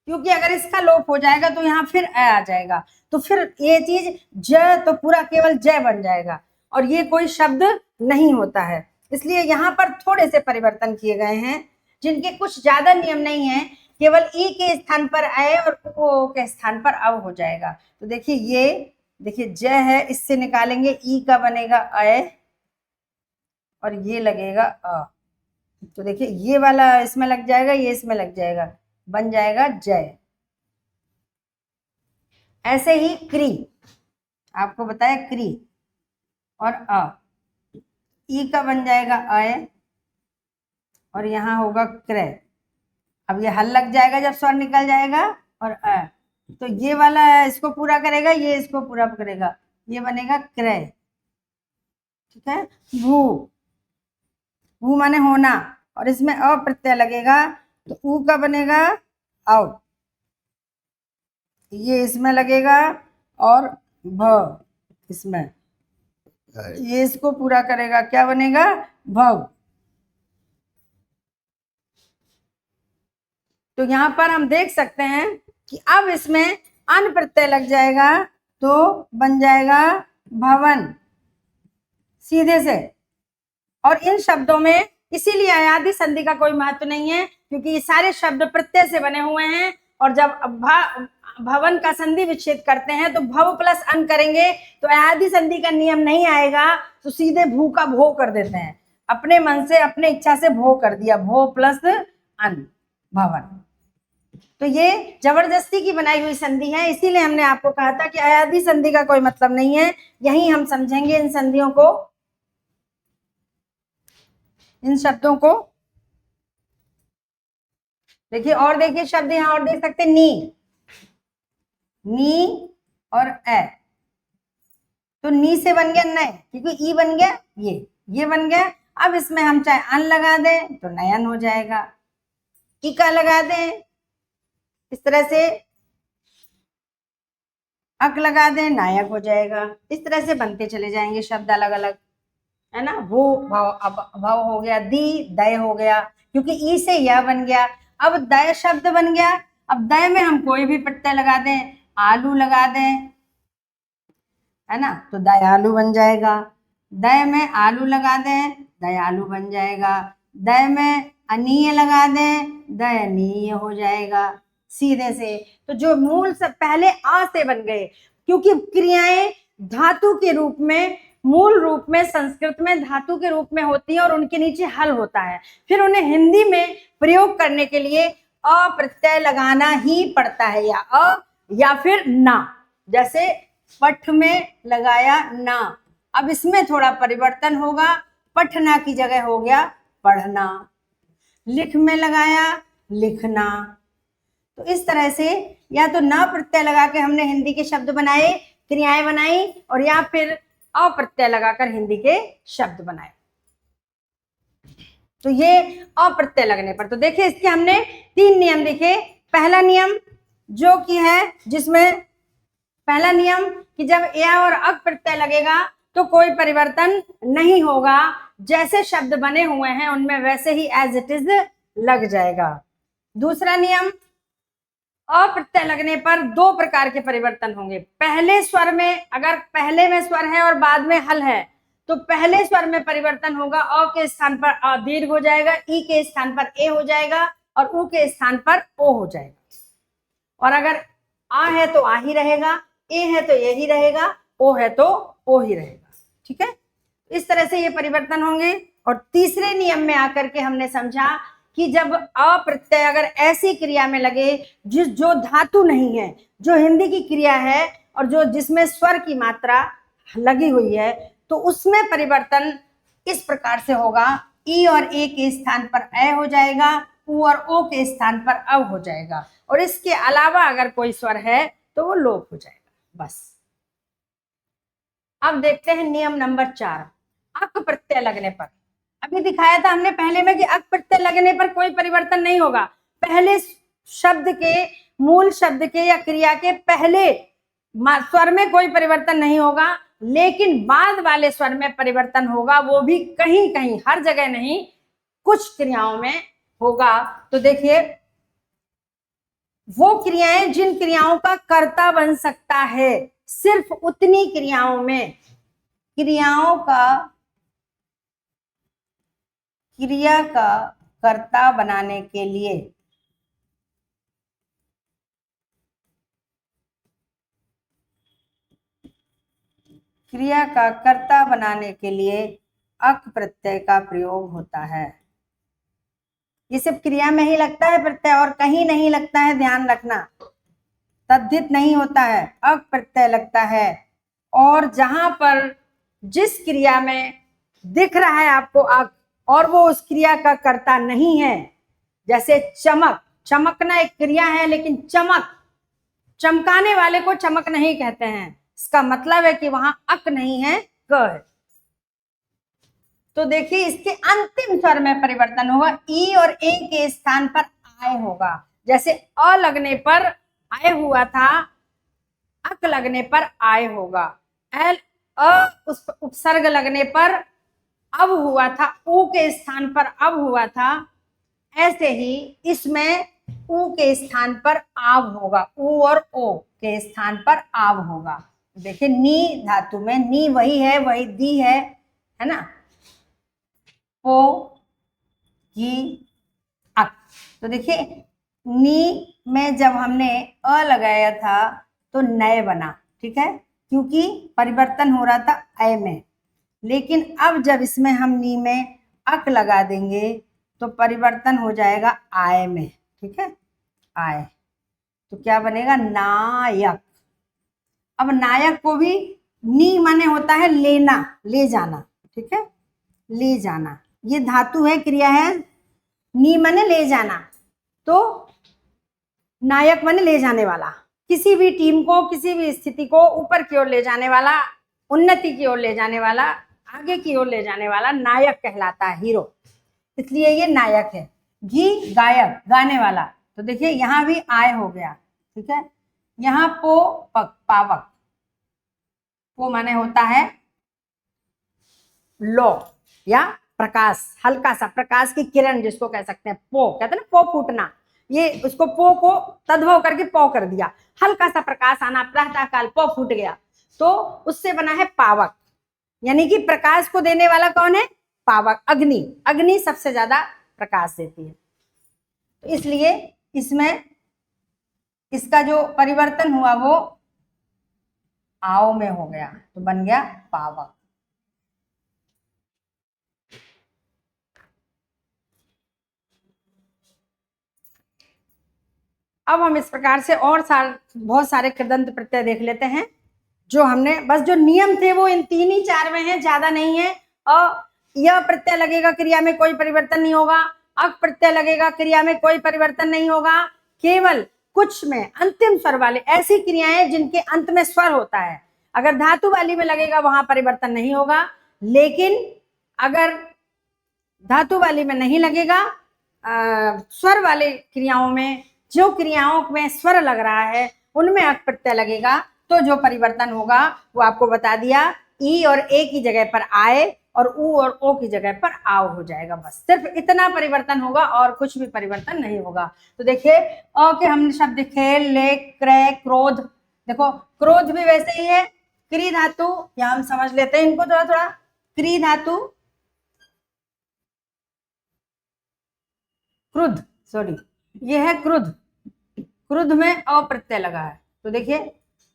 क्योंकि अगर इसका लोप हो जाएगा तो यहाँ फिर अ आ जाएगा, तो फिर ये चीज ज तो पूरा केवल जय बन जाएगा, और ये कोई शब्द नहीं होता है। इसलिए यहाँ पर थोड़े से परिवर्तन किए गए हैं, जिनके कुछ ज्यादा नियम नहीं है, केवल ई के स्थान पर अ और ओ के स्थान पर अव हो जाएगा। तो देखिए ये, देखिए ज है, इससे निकालेंगे ई का बनेगा अ और ये लगेगा अ, तो देखिए ये वाला इसमें लग जाएगा, ये इसमें लग जाएगा, बन जाएगा जय। ऐसे ही क्री, आपको बताया क्री और अ, ई का बन जाएगा अय और यहां होगा क्रय। अब ये हल लग जाएगा जब स्वर निकल जाएगा, और अ, तो ये वाला इसको पूरा करेगा, ये इसको पूरा करेगा, ये बनेगा क्रय, ठीक है। भू, भू माने होना, और इसमें अ प्रत्यय लगेगा, तो ऊ का बनेगा अव, ये इसमें लगेगा और भ, इसमें ये इसको पूरा करेगा, क्या बनेगा? भव। तो यहाँ पर हम देख सकते हैं कि अब इसमें अन प्रत्यय लग जाएगा तो बन जाएगा भवन, सीधे से। और इन शब्दों में इसीलिए अयादि संधि का कोई महत्व नहीं है, क्योंकि ये सारे शब्द प्रत्यय से बने हुए हैं। और जब भवन का संधि विच्छेद करते हैं तो भव प्लस अन करेंगे तो अयादि संधि का नियम नहीं आएगा, तो सीधे भू का भो कर देते हैं, अपने मन से अपने इच्छा से भो कर दिया, भो प्लस अन, भवन। तो ये जबरदस्ती की बनाई हुई संधि है, इसीलिए हमने आपको कहा था कि अयादि संधि का कोई मतलब नहीं है। यही हम समझेंगे इन संधियों को, इन शब्दों को। देखिए, और देखिए शब्द यहां और देख सकते, नी, नी और ए। तो नी से बन गया नय, क्योंकि ई बन गया ये बन गया। अब इसमें हम चाहे अन लगा दें तो नयन हो जाएगा, ई का लगा दें इस तरह से, अक लगा दें नायक हो जाएगा। इस तरह से बनते चले जाएंगे शब्द अलग अलग, है ना। वो भव हो गया, दी दय हो गया, क्योंकि ई से यह बन गया। अब दय शब्द बन गया, अब दय में हम कोई भी प्रत्यय लगा दें, आलू लगा दें, है ना, तो दयालु बन जाएगा। दय में आलू लगा दें, दयालु बन जाएगा। दय में अनीय लगा दें, दयनीय हो जाएगा, सीधे से। तो जो मूल सब पहले आ से बन गए, क्योंकि क्रियाएं धातु के रूप में, मूल रूप में संस्कृत में धातु के रूप में होती है और उनके नीचे हल होता है। फिर उन्हें हिंदी में प्रयोग करने के लिए अ प्रत्यय लगाना ही पड़ता है, या अ या फिर ना। जैसे पठ में लगाया ना, अब इसमें थोड़ा परिवर्तन होगा, पठना की जगह हो गया पढ़ना। लिख में लगाया लिखना। तो इस तरह से या तो ना प्रत्यय लगा के हमने हिंदी के शब्द बनाए, क्रियाएं बनाई, और या फिर अप्रत्यय लगाकर हिंदी के शब्द बनाए। तो ये अप्रत्यय लगने पर, तो देखिए इसके हमने 3 नियम देखे। पहला नियम जो कि है, जिसमें पहला नियम कि जब या और अक प्रत्यय लगेगा तो कोई परिवर्तन नहीं होगा, जैसे शब्द बने हुए हैं उनमें वैसे ही एज इट इज लग जाएगा। दूसरा नियम, अप्रत्यय लगने पर 2 प्रकार के परिवर्तन होंगे। पहले स्वर में, अगर पहले में स्वर है और बाद में हल है, तो पहले स्वर में परिवर्तन होगा, अ के स्थान पर अ दीर्घ हो जाएगा, ई के स्थान पर ए हो जाएगा, और उ के स्थान पर ओ हो जाएगा। और अगर आ है तो आ ही रहेगा, ए है तो ये ही रहेगा, ओ है तो ओ ही रहेगा। ठीक है, इस तरह से ये परिवर्तन होंगे। और तीसरे नियम में आकर के हमने समझा कि जब अप्रत्यय अगर ऐसी क्रिया में लगे जो धातु नहीं है, जो हिंदी की क्रिया है और जो जिसमें स्वर की मात्रा लगी हुई है, तो उसमें परिवर्तन इस प्रकार से होगा, ई और ए के स्थान पर ए हो जाएगा, उ और ओ के स्थान पर अव हो जाएगा, और इसके अलावा अगर कोई स्वर है तो वो लोप हो जाएगा, बस। अब देखते हैं नियम नंबर 4, अक प्रत्यय लगने पर। अभी दिखाया था हमने पहले में कि अक प्रत्यय लगने पर कोई परिवर्तन नहीं होगा। पहले शब्द के, मूल शब्द के या क्रिया के पहले स्वर में कोई परिवर्तन नहीं होगा, लेकिन बाद वाले स्वर में परिवर्तन होगा, वो भी कहीं कहीं, हर जगह नहीं, कुछ क्रियाओं में होगा। तो देखिए, वो क्रियाएं जिन क्रियाओं का कर्ता बन सकता है, सिर्फ उतनी क्रियाओं में क्रिया का कर्ता बनाने के लिए अक प्रत्यय का प्रयोग होता है। ये सिर्फ क्रिया में ही लगता है प्रत्यय, और कहीं नहीं लगता है, ध्यान रखना, तद्धित नहीं होता है, अक प्रत्यय लगता है। और जहां पर जिस क्रिया में दिख रहा है आपको अक, और वो उस क्रिया का कर्ता नहीं है, जैसे चमक, चमकना एक क्रिया है, लेकिन चमकाने वाले को चमक नहीं कहते हैं, इसका मतलब है कि वहां अक नहीं है, क है। तो देखिए, इसके अंतिम स्वर में परिवर्तन होगा, ई और ए के स्थान पर आय होगा। जैसे अ लगने पर आय हुआ था, अक लगने पर आय होगा। एल अ उस उपसर्ग लगने पर अब हुआ था, ऊ के स्थान पर अब हुआ था, ऐसे ही इसमें ऊ के स्थान पर आव होगा, ऊ और ओ के स्थान पर आव होगा। देखिए नी धातु में नी वही है, वही दी है ना, पो की अक। तो देखिए नी में जब हमने अ लगाया था तो नए बना, ठीक है, क्योंकि परिवर्तन हो रहा था अय में। लेकिन अब जब इसमें हम नी में अक लगा देंगे तो परिवर्तन हो जाएगा आय में, ठीक है, आय। तो क्या बनेगा, नायक। अब नायक को भी नी माने होता है लेना, ले जाना, ठीक है, ले जाना। ये धातु है, क्रिया है, नी माने ले जाना, तो नायक माने ले जाने वाला। किसी भी टीम को, किसी भी स्थिति को ऊपर की ओर ले जाने वाला, उन्नति की ओर ले जाने वाला, आगे की ओर ले जाने वाला नायक कहलाता है, हीरो, इसलिए ये नायक है। घी गायक, गाने वाला। तो देखिए यहां भी आय हो गया, ठीक है। यहाँ पो पक, पावक, पो माने होता है लो या प्रकाश, हल्का सा प्रकाश की किरण जिसको कह सकते हैं, पो कहते हैं ना, पो फूटना, ये उसको पो को तद्भव करके पो कर दिया, हल्का सा प्रकाश आना, प्रातः काल पो फूट गया, तो उससे बना है पावक। यानी कि प्रकाश को देने वाला कौन है, पावक, अग्नि। अग्नि सबसे ज्यादा प्रकाश देती है, तो इसलिए इसमें इसका जो परिवर्तन हुआ वो आओ में हो गया, तो बन गया पावक। अब हम इस प्रकार से और बहुत सारे कृदंत प्रत्यय देख लेते हैं, जो हमने बस जो नियम थे वो इन 3 ही 4 में है, ज्यादा नहीं है। यह प्रत्यय लगेगा क्रिया में कोई परिवर्तन नहीं होगा, अक प्रत्यय लगेगा क्रिया में कोई परिवर्तन नहीं होगा, केवल कुछ में अंतिम स्वर वाले ऐसी क्रियाएं जिनके अंत में स्वर होता है, अगर धातु वाली में लगेगा वहां परिवर्तन नहीं होगा। लेकिन अगर धातु वाली में नहीं लगेगा, स्वर वाले क्रियाओं में, जो क्रियाओं में स्वर लग रहा है उनमें अक प्रत्यय लगेगा, तो जो परिवर्तन होगा वो आपको बता दिया, ई और ए की जगह पर आए और ऊ और ओ की जगह पर आओ हो जाएगा। बस सिर्फ इतना परिवर्तन होगा और कुछ भी परिवर्तन नहीं होगा। तो देखिए अ के हमने शब्द खेल, ले, क्रय, क्रोध, देखो क्रोध भी वैसे ही है, क्री धातु, यहां हम समझ लेते हैं इनको थोड़ा थोड़ा। क्री धातु, क्रुद्ध, सॉरी ये है क्रुद्ध, क्रुद्ध में अ प्रत्यय लगा है, तो देखिए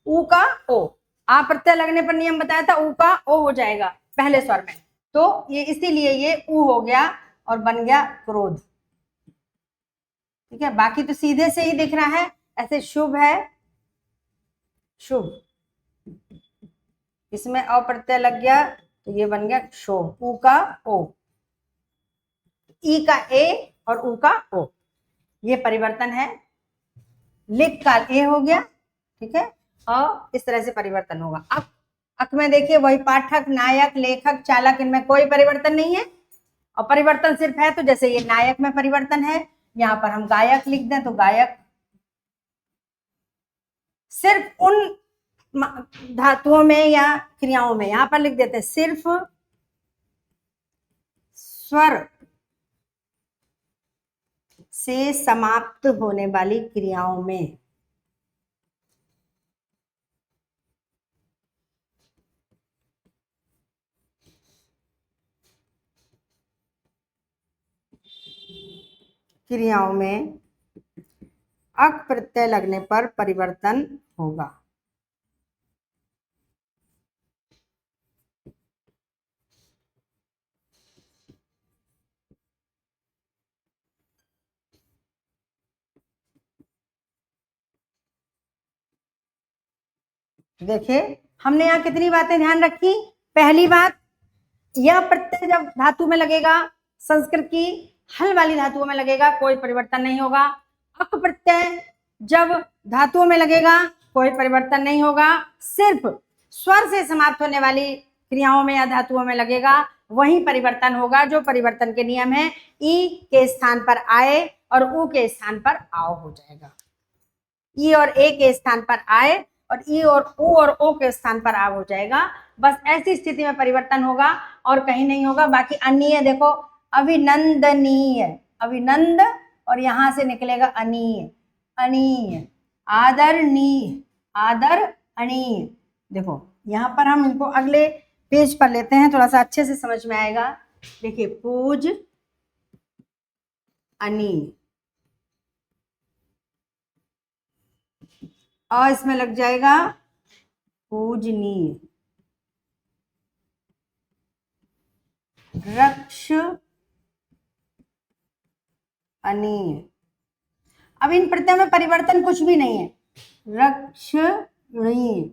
ऊ का ओ, आ प्रत्यय लगने पर नियम बताया था, ऊ का ओ हो जाएगा पहले स्वर में, तो ये इसीलिए ये ऊ हो गया और बन गया क्रोध, ठीक है। बाकी तो सीधे से ही दिख रहा है, ऐसे शुभ है, शुभ, इसमें अ प्रत्यय लग गया तो ये बन गया शोभ, ऊ का ओ, ई का ए और ऊ का ओ, ये परिवर्तन है। लिख का ए हो गया, ठीक है, और इस तरह से परिवर्तन होगा। अब अक में देखिए वही पाठक, नायक, लेखक, चालक, इनमें कोई परिवर्तन नहीं है, और परिवर्तन सिर्फ है तो जैसे ये नायक में परिवर्तन है, यहां पर हम गायक लिख दें तो गायक, सिर्फ उन धातुओं में या क्रियाओं में, यहां पर लिख देते हैं सिर्फ स्वर से समाप्त होने वाली क्रियाओं में, क्रियाओं में अक प्रत्यय लगने पर परिवर्तन होगा। देखिए हमने यहाँ कितनी बातें ध्यान रखी। पहली बात, यह प्रत्यय जब धातु में लगेगा, संस्कृत की हल वाली धातुओं में लगेगा, कोई परिवर्तन नहीं होगा। अक प्रत्यय जब धातुओं में लगेगा कोई परिवर्तन नहीं होगा, सिर्फ स्वर से समाप्त होने वाली क्रियाओं में या धातुओं में लगेगा, वही परिवर्तन होगा, जो परिवर्तन के नियम है, ई के स्थान पर आए और ऊ के स्थान पर आओ हो जाएगा। ई और ए के स्थान पर आए और ई और ऊ और ओ के स्थान पर आ हो जाएगा। बस ऐसी स्थिति में परिवर्तन होगा और कहीं नहीं होगा। बाकी अनीय देखो, अभिनंदनीय, अभिनंद और यहां से निकलेगा अनीय, अनीय, आदरणीय, आदरणीय। देखो यहाँ पर हम इनको अगले पेज पर लेते हैं, थोड़ा सा अच्छे से समझ में आएगा। देखिए पूज अनीय, और इसमें लग जाएगा पूजनीय, रक्ष अनीय। अब इन प्रत्ययों में परिवर्तन कुछ भी नहीं है, रक्षणीय।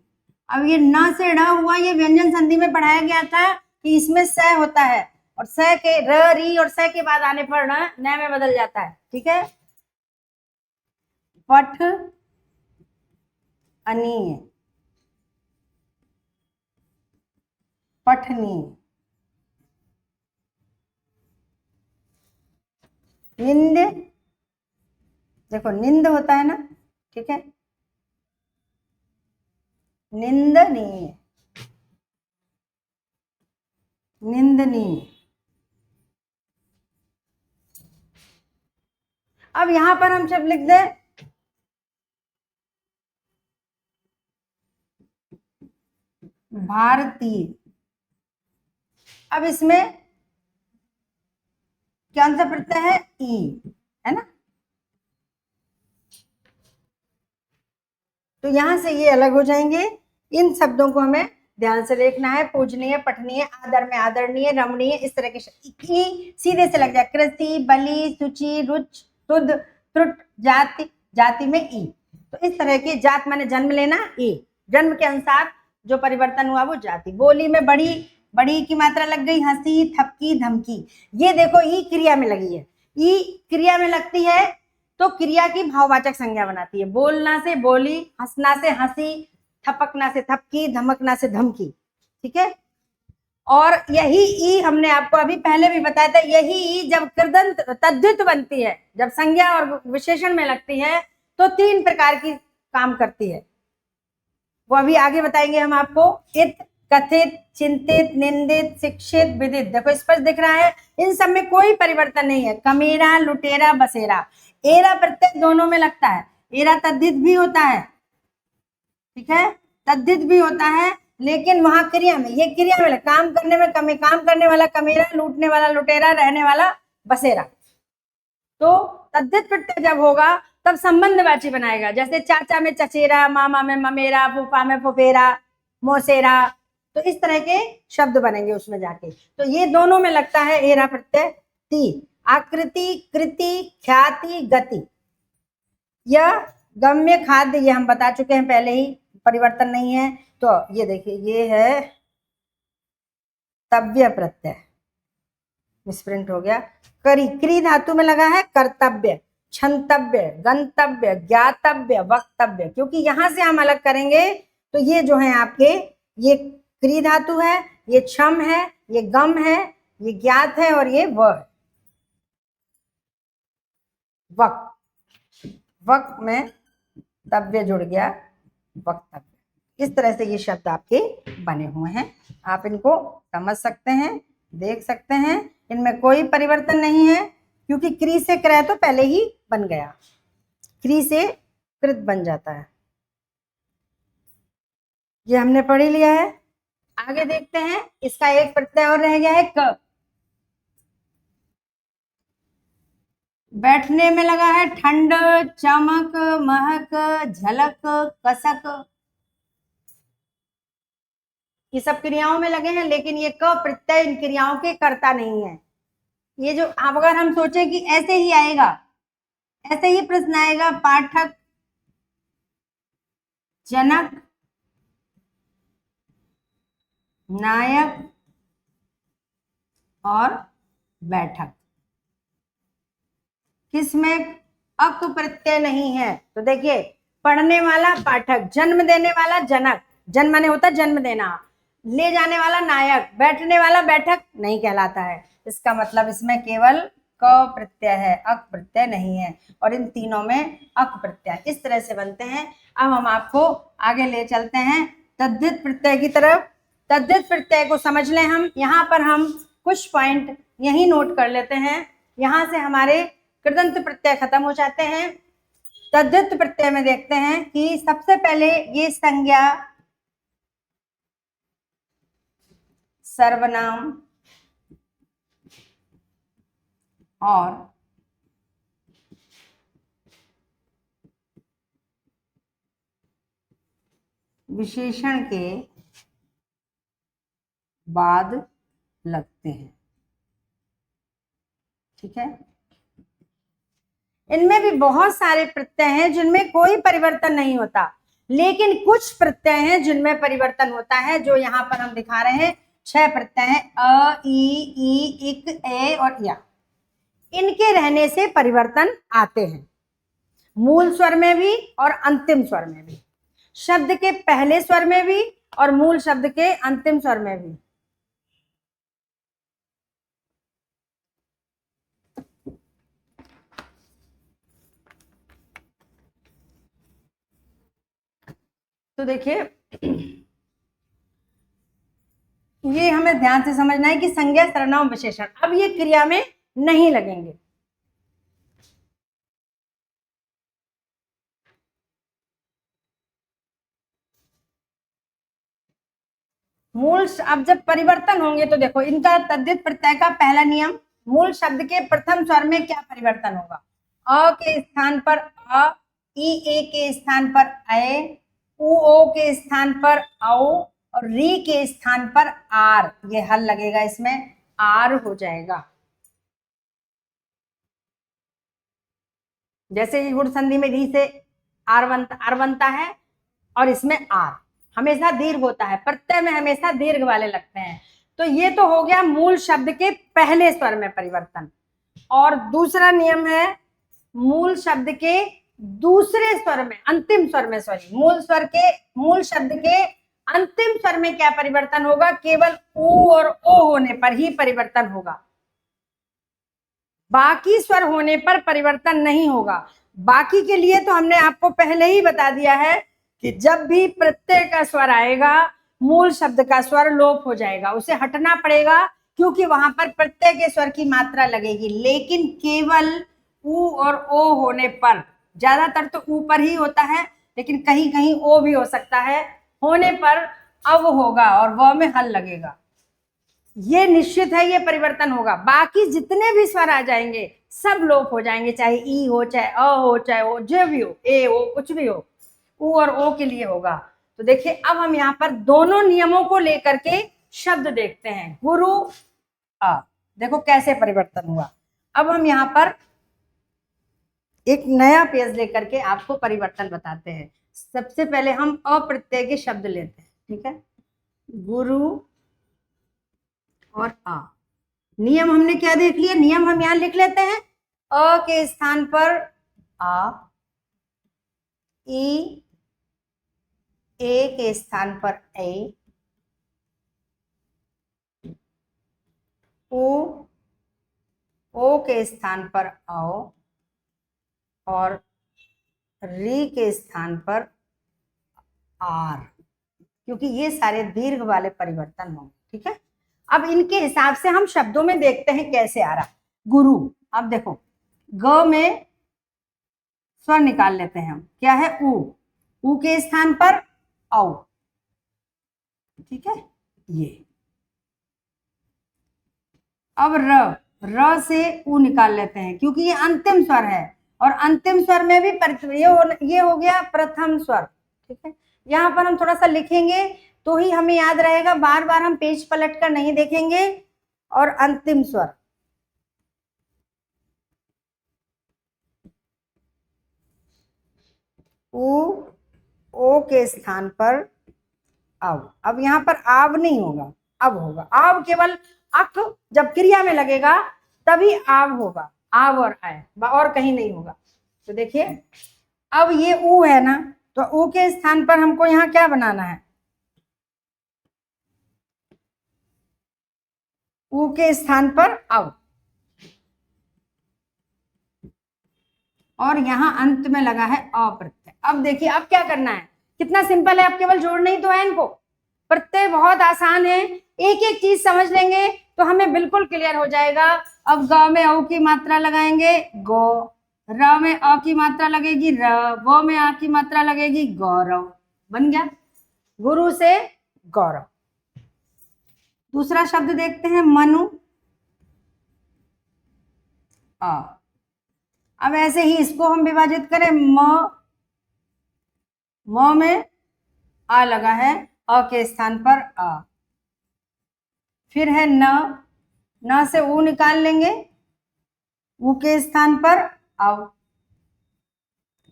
अब ये न से ढ़ हुआ, ये व्यंजन संधि में पढ़ाया गया था कि इसमें स होता है और स के र री और स के बाद आने पर न में बदल जाता है, ठीक है। पठ अनीय, पठनीय, निंद, देखो निंद होता है ना, ठीक है, निंदनीय, निंदनीय। अब यहां पर हम शब्द लिख दें भारतीय। अब इसमें कौन सा प्रत्यय है, ई, है ना। तो यहां से ये अलग हो जाएंगे। इन शब्दों को हमें ध्यान से देखना है, पूजनीय, पठनीय, आदर में आदरणीय, रमणीय, इस तरह के सीधे से लग जाए। कृति, बलि, सुचि, रुच, तुद, त्रुट, जाति, जाति में ई। तो इस तरह के, जात माने जन्म लेना, ई जन्म के अनुसार जो परिवर्तन हुआ वो जाति। बोली में बड़ी, बड़ी की मात्रा लग गई, हंसी, थपकी, धमकी। ये देखो ई क्रिया में लगी है, ई क्रिया में लगती है तो क्रिया की भाववाचक संज्ञा बनाती है। बोलना से बोली, हंसना से हंसी, थपकना से थपकी, धमकना से धमकी, ठीक है। और यही ई हमने आपको अभी पहले भी बताया था, यही ई जब कृदंत तद्धित बनती है, जब संज्ञा और विशेषण में लगती है तो 3 प्रकार की काम करती है, वो अभी आगे बताएंगे हम आपको। इत, कथित, चिंतित, निंदित, शिक्षित, विदित। देखो स्पष्ट दिख रहा है, इन सब में कोई परिवर्तन नहीं है। कमीरा, लुटेरा, बसेरा, एरा प्रत्यय दोनों में लगता है। एरा तद्धित भी होता है, ठीक है, तद्धित भी होता है, लेकिन वहां क्रिया में, ये क्रिया में काम करने में कमी, काम करने वाला कमीरा, लूटने वाला लुटेरा, रहने वाला बसेरा। तो तद्धित प्रत्यय जब होगा तब संबंधवाची बनाएगा। जैसे चाचा में चचेरा, मामा में ममेरा, फूफा में फुफेरा, मोसेरा, तो इस तरह के शब्द बनेंगे उसमें जाके। तो ये दोनों में लगता है एरा प्रत्यय। ती, आकृति, कृति, ख्याति, गति, यह गम्य, खाद्य, ये हम बता चुके हैं पहले ही, परिवर्तन नहीं है। तो ये देखिए, ये है तव्य प्रत्यय, मिसप्रिंट हो गया। करी, क्री धातु में लगा है कर्तव्य, क्षंतव्य, गंतव्य, ज्ञातव्य, वक्तव्य। क्योंकि यहां से हम अलग करेंगे तो ये जो है आपके, ये क्री धातु है, ये क्षम है, ये गम है, ये ज्ञात है और ये व है। वक्त, वक्त में तव्य जुड़ गया, वक्तव्य। इस तरह से ये शब्द आपके बने हुए हैं, आप इनको समझ सकते हैं, देख सकते हैं। इनमें कोई परिवर्तन नहीं है क्योंकि क्री से क्रय तो पहले ही बन गया, क्री से कृत बन जाता है। ये हमने पढ़ ही लिया है। आगे देखते हैं, इसका एक प्रत्यय और रह गया है क। बैठने में लगा है ठंड, चमक, महक, झलक, कसक, ये सब क्रियाओं में लगे हैं, लेकिन ये क प्रत्यय इन क्रियाओं के कर्ता नहीं है। ये जो, अब अगर हम सोचे कि ऐसे ही आएगा, ऐसे ही प्रश्न आएगा, पाठक, जनक, नायक और बैठक, किसमें अक प्रत्यय नहीं है। तो देखिए, पढ़ने वाला पाठक, जन्म देने वाला जनक, जन्म माने होता जन्म देना, ले जाने वाला नायक, बैठने वाला बैठक नहीं कहलाता है। इसका मतलब इसमें केवल क प्रत्यय है, अक प्रत्यय नहीं है, और इन तीनों में अक प्रत्यय इस तरह से बनते हैं। अब हम आपको आगे ले चलते हैं तद्धित प्रत्यय की तरफ। तद्धित प्रत्यय को समझ लें हम। यहाँ पर हम कुछ पॉइंट यही नोट कर लेते हैं, यहाँ से हमारे कृदंत प्रत्यय खत्म हो जाते हैं। तद्धित प्रत्यय में देखते हैं कि सबसे पहले ये संज्ञा सर्वनाम और विशेषण के बाद लगते हैं। ठीक है, इनमें भी बहुत सारे प्रत्यय हैं जिनमें कोई परिवर्तन नहीं होता, लेकिन कुछ प्रत्यय हैं जिनमें परिवर्तन होता है, जो यहाँ पर हम दिखा रहे हैं। 6 प्रत्यय हैं, अ, ई, इक, ए और या। इनके रहने से परिवर्तन आते हैं, मूल स्वर में भी और अंतिम स्वर में भी, शब्द के पहले स्वर में भी और मूल शब्द के अंतिम स्वर में भी। तो देखिए, ये हमें ध्यान से समझना है कि संज्ञा सर्वनाम विशेषण अब ये क्रिया में नहीं लगेंगे। मूल अब जब परिवर्तन होंगे तो देखो, इनका तद्धित प्रत्यय का पहला नियम, मूल शब्द के प्रथम स्वर में क्या परिवर्तन होगा? अ के स्थान पर अ, ई ए के स्थान पर ए, उ ओ के स्थान पर औ और री के स्थान पर आर। ये हल लगेगा, इसमें आर हो जाएगा। जैसे ही गुण संधि में री से आर बनता है और इसमें आर हमेशा दीर्घ होता है, प्रत्यय में हमेशा दीर्घ वाले लगते हैं। तो ये तो हो गया मूल शब्द के पहले स्वर में परिवर्तन। और दूसरा नियम है मूल शब्द के दूसरे स्वर में, अंतिम स्वर में, सॉरी, मूल शब्द के अंतिम स्वर में क्या परिवर्तन होगा? केवल ऊ और ओ होने पर ही परिवर्तन होगा, बाकी स्वर होने पर परिवर्तन नहीं होगा। बाकी के लिए तो हमने आपको पहले ही बता दिया है कि जब भी प्रत्यय का स्वर आएगा, मूल शब्द का स्वर लोप हो जाएगा, उसे हटना पड़ेगा, क्योंकि वहां पर प्रत्यय के स्वर की मात्रा लगेगी। लेकिन केवल ऊ और ओ होने पर, ज्यादातर तो ऊ पर ही होता है, लेकिन कहीं कहीं ओ भी हो सकता है, होने पर अव होगा और व में हल लगेगा। ये निश्चित है, ये परिवर्तन होगा। बाकी जितने भी स्वर आ जाएंगे सब लोप हो जाएंगे, चाहे ई हो, चाहे अ हो, चाहे ओ, जो भी हो, ए हो, कुछ भी हो, ऊ और ओ के लिए होगा। तो देखिए, अब हम यहाँ पर दोनों नियमों को लेकर के शब्द देखते हैं। गुरु अ, देखो कैसे परिवर्तन हुआ। अब हम यहाँ पर एक नया पेज लेकर के आपको परिवर्तन बताते हैं। सबसे पहले हम अप्रत्यय के शब्द लेते हैं। ठीक है, गुरु और आ। नियम हमने क्या देख लिया? नियम हम यहां लिख लेते हैं। अ के स्थान पर आ, ई ए के स्थान पर ए, ओ के स्थान पर औ और री के स्थान पर आर, क्योंकि ये सारे दीर्घ वाले परिवर्तन होंगे। ठीक है, अब इनके हिसाब से हम शब्दों में देखते हैं कैसे आ रहा। गुरु, अब देखो, ग में स्वर निकाल लेते हैं हम, क्या है? ऊ के स्थान पर औ। ठीक है, ये। अब र से ऊ निकाल लेते हैं, क्योंकि ये अंतिम स्वर है, और अंतिम स्वर में भी ये हो गया प्रथम स्वर। ठीक है, यहाँ पर हम थोड़ा सा लिखेंगे तो ही हमें याद रहेगा, बार बार हम पेज पलट कर नहीं देखेंगे। और अंतिम स्वर ओ के स्थान पर आव। अब यहाँ पर आव नहीं होगा, अब होगा आव। केवल अक जब क्रिया में लगेगा तभी आव होगा, आव और आय, और कहीं नहीं होगा। तो देखिए, अब ये ऊ है ना, तो ऊ के स्थान पर हमको यहाँ क्या बनाना है? ऊ के स्थान पर आव। और यहाँ अंत में लगा है अ प्रत्यय। अब देखिए अब क्या करना है, कितना सिंपल है, अब केवल जोड़ना ही तो है इनको। प्रत्यय बहुत आसान है, एक एक चीज समझ लेंगे तो हमें बिल्कुल क्लियर हो जाएगा। अब ग में औ की मात्रा लगाएंगे गो, र में अ की मात्रा लगेगी र, व में आ की मात्रा लगेगी गौरव। बन गया गुरु से गौरव। दूसरा शब्द देखते हैं मनु, अ। अब ऐसे ही इसको हम विभाजित करें, म में आ लगा है, अ के स्थान पर अ। फिर है न से ऊ निकाल लेंगे, ऊ के स्थान पर अव,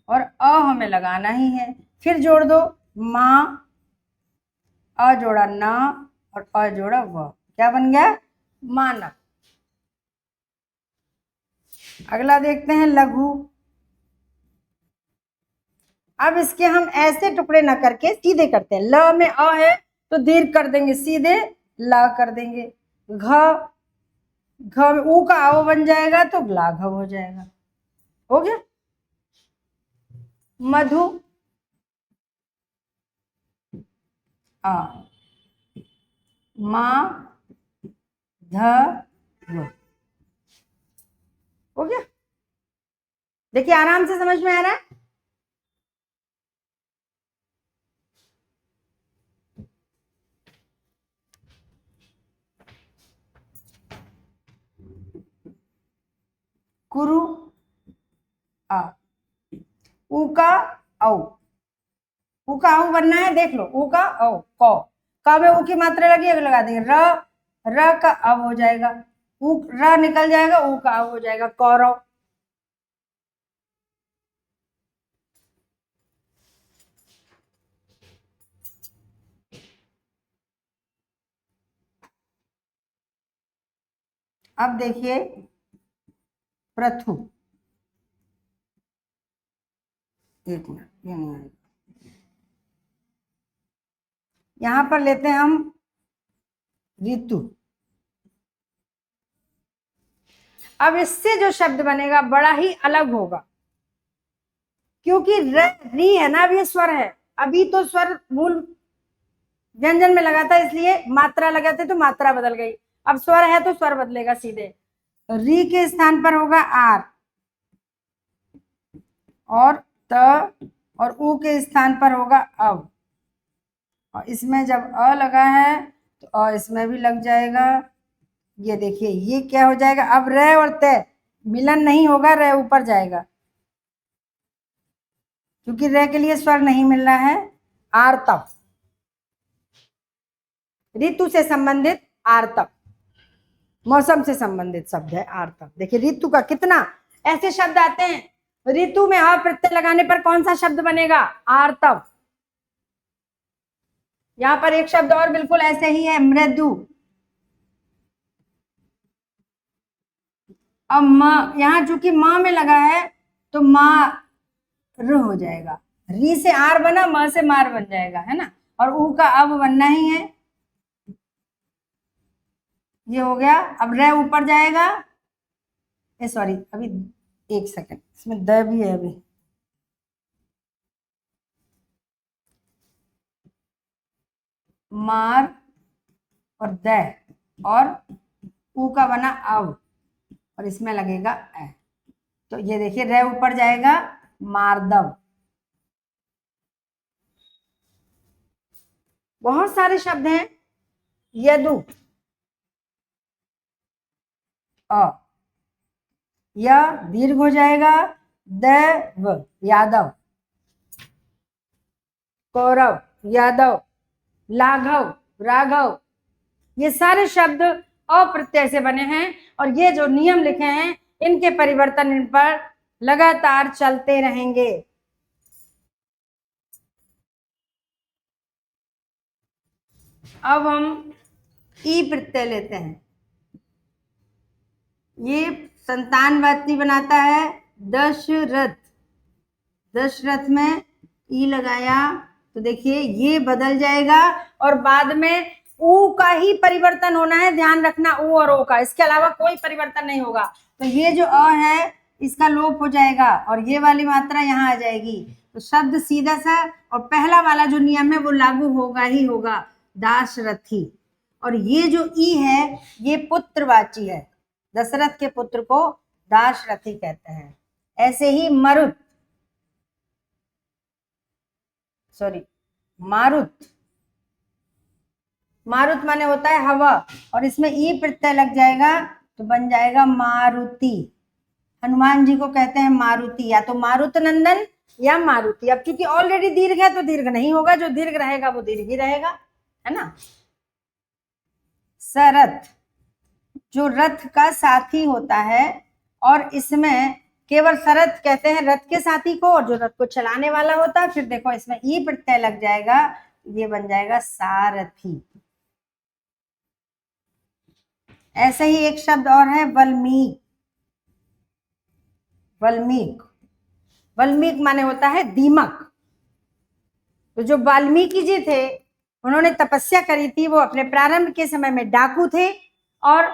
और अ हमें लगाना ही है। फिर जोड़ दो, माँ, अ जोड़ा न और अ जोड़ा व, क्या बन गया, मानव। अगला देखते हैं लघु। अब इसके हम ऐसे टुकड़े ना करके सीधे करते हैं। ल में अ है तो दीर्घ कर देंगे, सीधे ला कर देंगे। घ में ऊ का आओ बन जाएगा तो लाघव हो जाएगा। हो गया। मधु, आ, मा, ध, व। हो गया। देखिए आराम से समझ में आ रहा है। कुरु, आ, ऊ का औ, ऊ का औ बनना है, देख लो, ऊ का औ, कौ, क में ऊ की मात्रा लगी, अगर लगा देंगे र का अब हो जाएगा, ऊ र निकल जाएगा, ऊ का अब हो जाएगा, कौरव। अब देखिए प्रथु, एक मिनट, ये नहीं आएगा, यहां पर लेते हैं हम ऋतु। अब इससे जो शब्द बनेगा बड़ा ही अलग होगा, क्योंकि री है ना, अब ये स्वर है, अभी तो स्वर मूल व्यंजन में लगा था, इसलिए मात्रा लगाते तो मात्रा बदल गई। अब स्वर है तो स्वर बदलेगा सीधे। री के स्थान पर होगा आर, और त, और ऊ के स्थान पर होगा अब। और इसमें जब अ लगा है तो अ इसमें भी लग जाएगा। ये देखिए ये क्या हो जाएगा, अब र और त मिलन नहीं होगा, र ऊपर जाएगा, क्योंकि र के लिए स्वर नहीं मिल रहा है। आर्तव, ऋतु से संबंधित आर्तव, मौसम से संबंधित शब्द है आर्तव। देखिए ऋतु का कितना ऐसे शब्द आते हैं, ऋतु में अ प्रत्यय लगाने पर कौन सा शब्द बनेगा, आर्तव। यहां पर एक शब्द और बिल्कुल ऐसे ही है, मृदु। अब म, यहां चूंकि मां में लगा है तो मां र हो जाएगा, री से आर बना, म से मार बन जाएगा, है ना, और ऊ का अब बनना ही है। ये हो गया। अब र ऊपर जाएगा, सॉरी अभी एक सेकंड, इसमें द भी है अभी। मार और द, और ऊ का बना अब, और इसमें लगेगा ए, तो ये देखिए र ऊपर जाएगा, मारदव। बहुत सारे शब्द हैं। यदु, अ, या दीर्घ हो जाएगा, दैव, यादव। कौरव, यादव। लाघव, राघव। ये सारे शब्द अप्रत्यय से बने हैं, और ये जो नियम लिखे हैं इनके परिवर्तन इन पर लगातार चलते रहेंगे। अब हम ई प्रत्यय लेते हैं। ये संतानवाची बनाता है दशरथ, दशरथ में ई लगाया तो देखिए ये बदल जाएगा, और बाद में ऊ का ही परिवर्तन होना है, ध्यान रखना, ऊ और ओ का, इसके अलावा कोई परिवर्तन नहीं होगा। तो ये जो अ है इसका लोप हो जाएगा और ये वाली मात्रा यहाँ आ जाएगी, तो शब्द सीधा सा और पहला वाला जो नियम है वो लागू होगा ही होगा, दाशरथी। और ये जो ई है ये पुत्रवाची है, दशरथ के पुत्र को दाशरथी कहते हैं। ऐसे ही मारुत मारुत माने होता है हवा, और इसमें ई प्रत्यय लग जाएगा तो बन जाएगा मारुति। हनुमान जी को कहते हैं मारुति, या तो मारुत नंदन या मारुति। अब चूंकि ऑलरेडी दीर्घ है तो दीर्घ नहीं होगा, जो दीर्घ रहेगा वो दीर्घ ही रहेगा, है ना। सरथ जो रथ का साथी होता है, और इसमें केवल सरथ कहते हैं रथ के साथी को, और जो रथ को चलाने वाला होता है, फिर देखो इसमें ई प्रत्यय लग जाएगा, ये बन जाएगा सारथी। ऐसे ही एक शब्द और है वल्मीक। वल्मीक माने होता है दीमक। तो जो वाल्मीकि जी थे उन्होंने तपस्या करी थी, वो अपने प्रारंभ के समय में डाकू थे और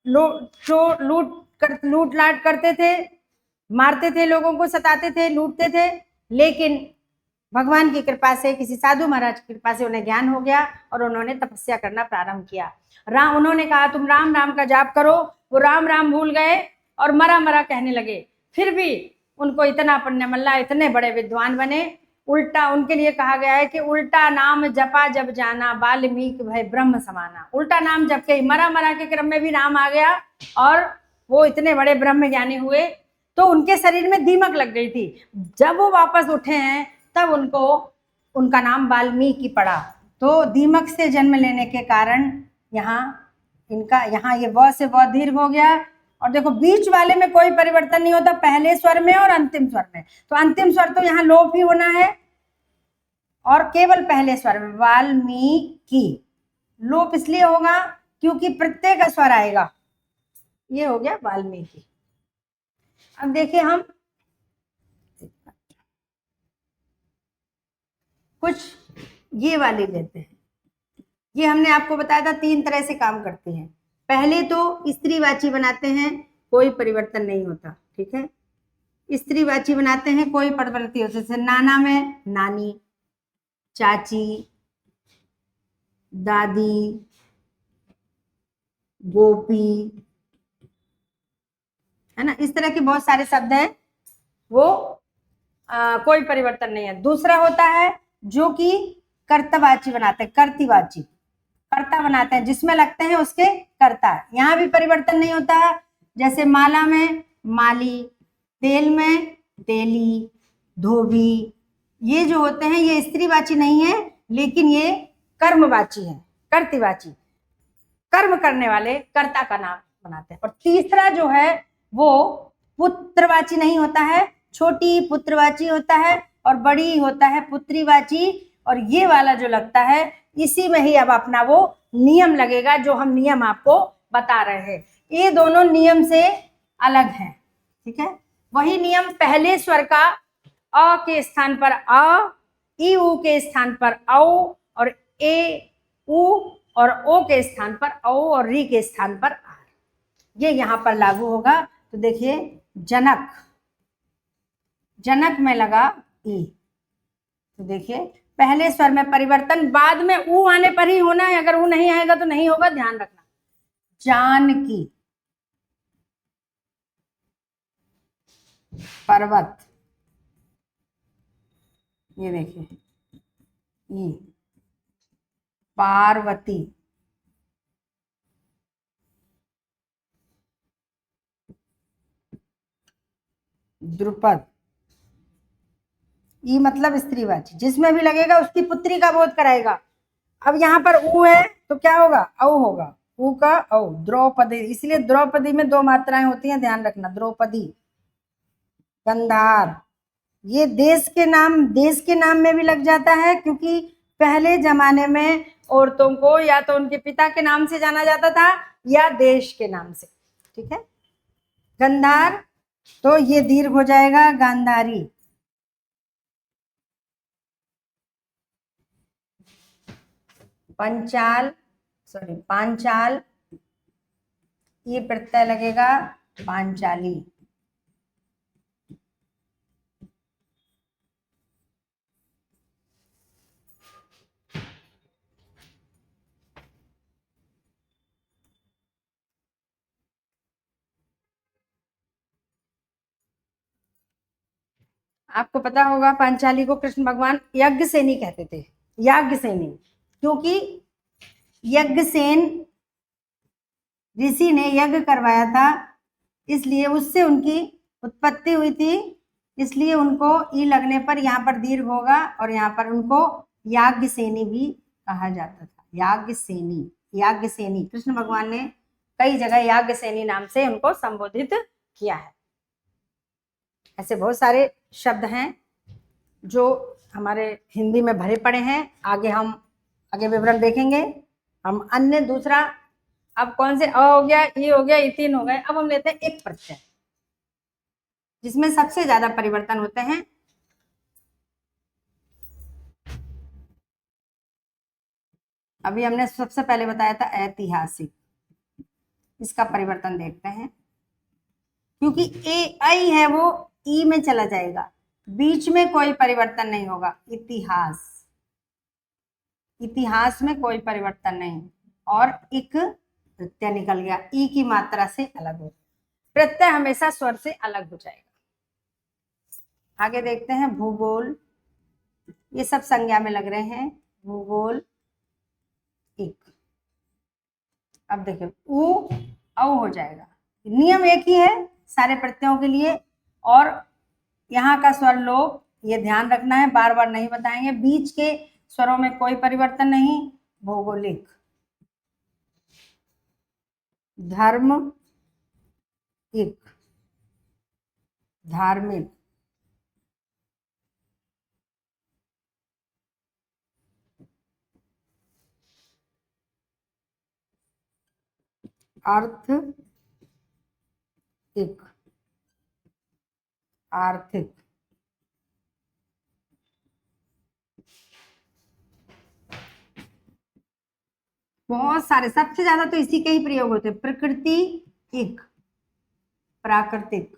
लूट लाट करते थे, मारते थे, लोगों को सताते थे, लूटते थे। लेकिन भगवान की कृपा से, किसी साधु महाराज की कृपा से उन्हें ज्ञान हो गया और उन्होंने तपस्या करना प्रारंभ किया। उन्होंने कहा तुम राम राम का जाप करो, वो राम राम भूल गए और मरा मरा कहने लगे। फिर भी उनको इतना पुण्य मिला, इतने बड़े विद्वान बने। उल्टा उनके लिए कहा गया है कि उल्टा नाम जपा जब जाना, वाल्मीकि भय ब्रह्म समाना। उल्टा नाम जप के मरा मरा के क्रम में भी राम आ गया और वो इतने बड़े ब्रह्म ज्ञानी हुए। तो उनके शरीर में दीमक लग गई थी। जब वो वापस उठे हैं तब उनका नाम वाल्मीकि पड़ा। तो दीमक से जन्म लेने के कारण यहाँ ये व से व दीर्घ हो गया। और देखो बीच वाले में कोई परिवर्तन नहीं होता, पहले स्वर में और अंतिम स्वर में। तो अंतिम स्वर तो यहाँ लोप ही होना है, और केवल पहले स्वर में वाल्मीकि। लोप इसलिए होगा क्योंकि प्रत्यय का स्वर आएगा। ये हो गया वाल्मीकि। अब देखिए हम कुछ ये वाली लेते हैं। ये हमने आपको बताया था 3 तरह से काम करती हैं। पहले तो स्त्रीवाची बनाते हैं, कोई परिवर्तन नहीं होता, ठीक है। स्त्रीवाची बनाते हैं, कोई परिवर्तन नहीं होता। जैसे नाना में नानी, चाची, दादी, गोपी, है ना। इस तरह के बहुत सारे शब्द हैं, वो कोई परिवर्तन नहीं है। दूसरा होता है जो कि कर्तवाची बनाते हैं, कर्तिवाची, कर्ता बनाते हैं, जिसमें लगते हैं उसके कर्ता। यहाँ भी परिवर्तन नहीं होता है। जैसे माला में माली, तेल में तेली, धोबी, ये जो होते हैं ये स्त्रीवाची नहीं है, लेकिन ये कर्मवाची है, कर्तिवाची। कर्म करने वाले कर्ता का नाम बनाते हैं। और तीसरा जो है वो पुत्रवाची नहीं होता है, छोटी पुत्रवाची होता है, और बड़ी होता है पुत्रीवाची। और ये वाला जो लगता है, इसी में ही अब अपना वो नियम लगेगा जो हम नियम आपको बता रहे हैं। ये दोनों नियम से अलग हैं, ठीक है। वही नियम पहले स्वर का अ के स्थान पर अ, ई उ के स्थान पर औ, और ए उ और ओ के स्थान पर औ, और री के स्थान पर आर, ये यहां पर लागू होगा। तो देखिए जनक, जनक में लगा ई, तो देखिए पहले स्वर में परिवर्तन, बाद में ऊ आने पर ही होना है। अगर ऊ नहीं आएगा तो नहीं होगा, ध्यान रखना। जानकी, पर्वत, ये देखिए ई, पार्वती, द्रुपद। ई मतलब स्त्रीवाची, जिसमें भी लगेगा उसकी पुत्री का बोध कराएगा। अब यहाँ पर ऊ है तो क्या होगा, औ होगा, ऊ का औ। द्रौपदी, इसलिए द्रौपदी में 2 मात्राएं होती हैं, ध्यान रखना। द्रौपदी, गंधार, ये देश के नाम में भी लग जाता है, क्योंकि पहले जमाने में औरतों को या तो उनके पिता के नाम से जाना जाता था या देश के नाम से, ठीक है। गंधार तो ये दीर्घ हो जाएगा, गांधारी। पांचाल, ये प्रत्यय लगेगा, पांचाली। आपको पता होगा पांचाली को कृष्ण भगवान यज्ञसेनी कहते थे, याज्ञसेनी, क्योंकि यज्ञसेन ऋषि ने यज्ञ करवाया था, इसलिए उससे उनकी उत्पत्ति हुई थी, इसलिए उनको ई लगने पर यहाँ पर दीर्घ होगा और यहाँ पर उनको याज्ञसेनी भी कहा जाता था। याज्ञसेनी, याज्ञसेनी, कृष्ण भगवान ने कई जगह याज्ञसेनी नाम से उनको संबोधित किया है। ऐसे बहुत सारे शब्द हैं जो हमारे हिंदी में भरे पड़े हैं। आगे विवरण देखेंगे हम। अन्य दूसरा, अब कौन से, अ हो गया, ई हो गया, ई तीन हो गए। अब हम लेते हैं एक प्रत्यय, जिसमें सबसे ज्यादा परिवर्तन होते हैं। अभी हमने सबसे पहले बताया था ऐतिहासिक, इसका परिवर्तन देखते हैं। क्योंकि आई है वो ई में चला जाएगा, बीच में कोई परिवर्तन नहीं होगा। इतिहास, इतिहास में कोई परिवर्तन नहीं, और एक प्रत्यय निकल गया, ई की मात्रा से अलग हो। प्रत्यय हमेशा स्वर से अलग हो जाएगा। आगे देखते हैं भूगोल, ये सब संज्ञा में लग रहे हैं। भूगोल एक, अब देखिए ऊ औ हो जाएगा। नियम एक ही है सारे प्रत्ययों के लिए, और यहाँ का स्वर लोप, ये ध्यान रखना है, बार बार नहीं बताएंगे। बीच के स्वरों में कोई परिवर्तन नहीं। भौगोलिक, धर्म एक, धार्मिक, अर्थ एक, आर्थिक, बहुत सारे, सबसे ज्यादा तो इसी के ही प्रयोग होते हैं। प्रकृति एक, प्राकृतिक,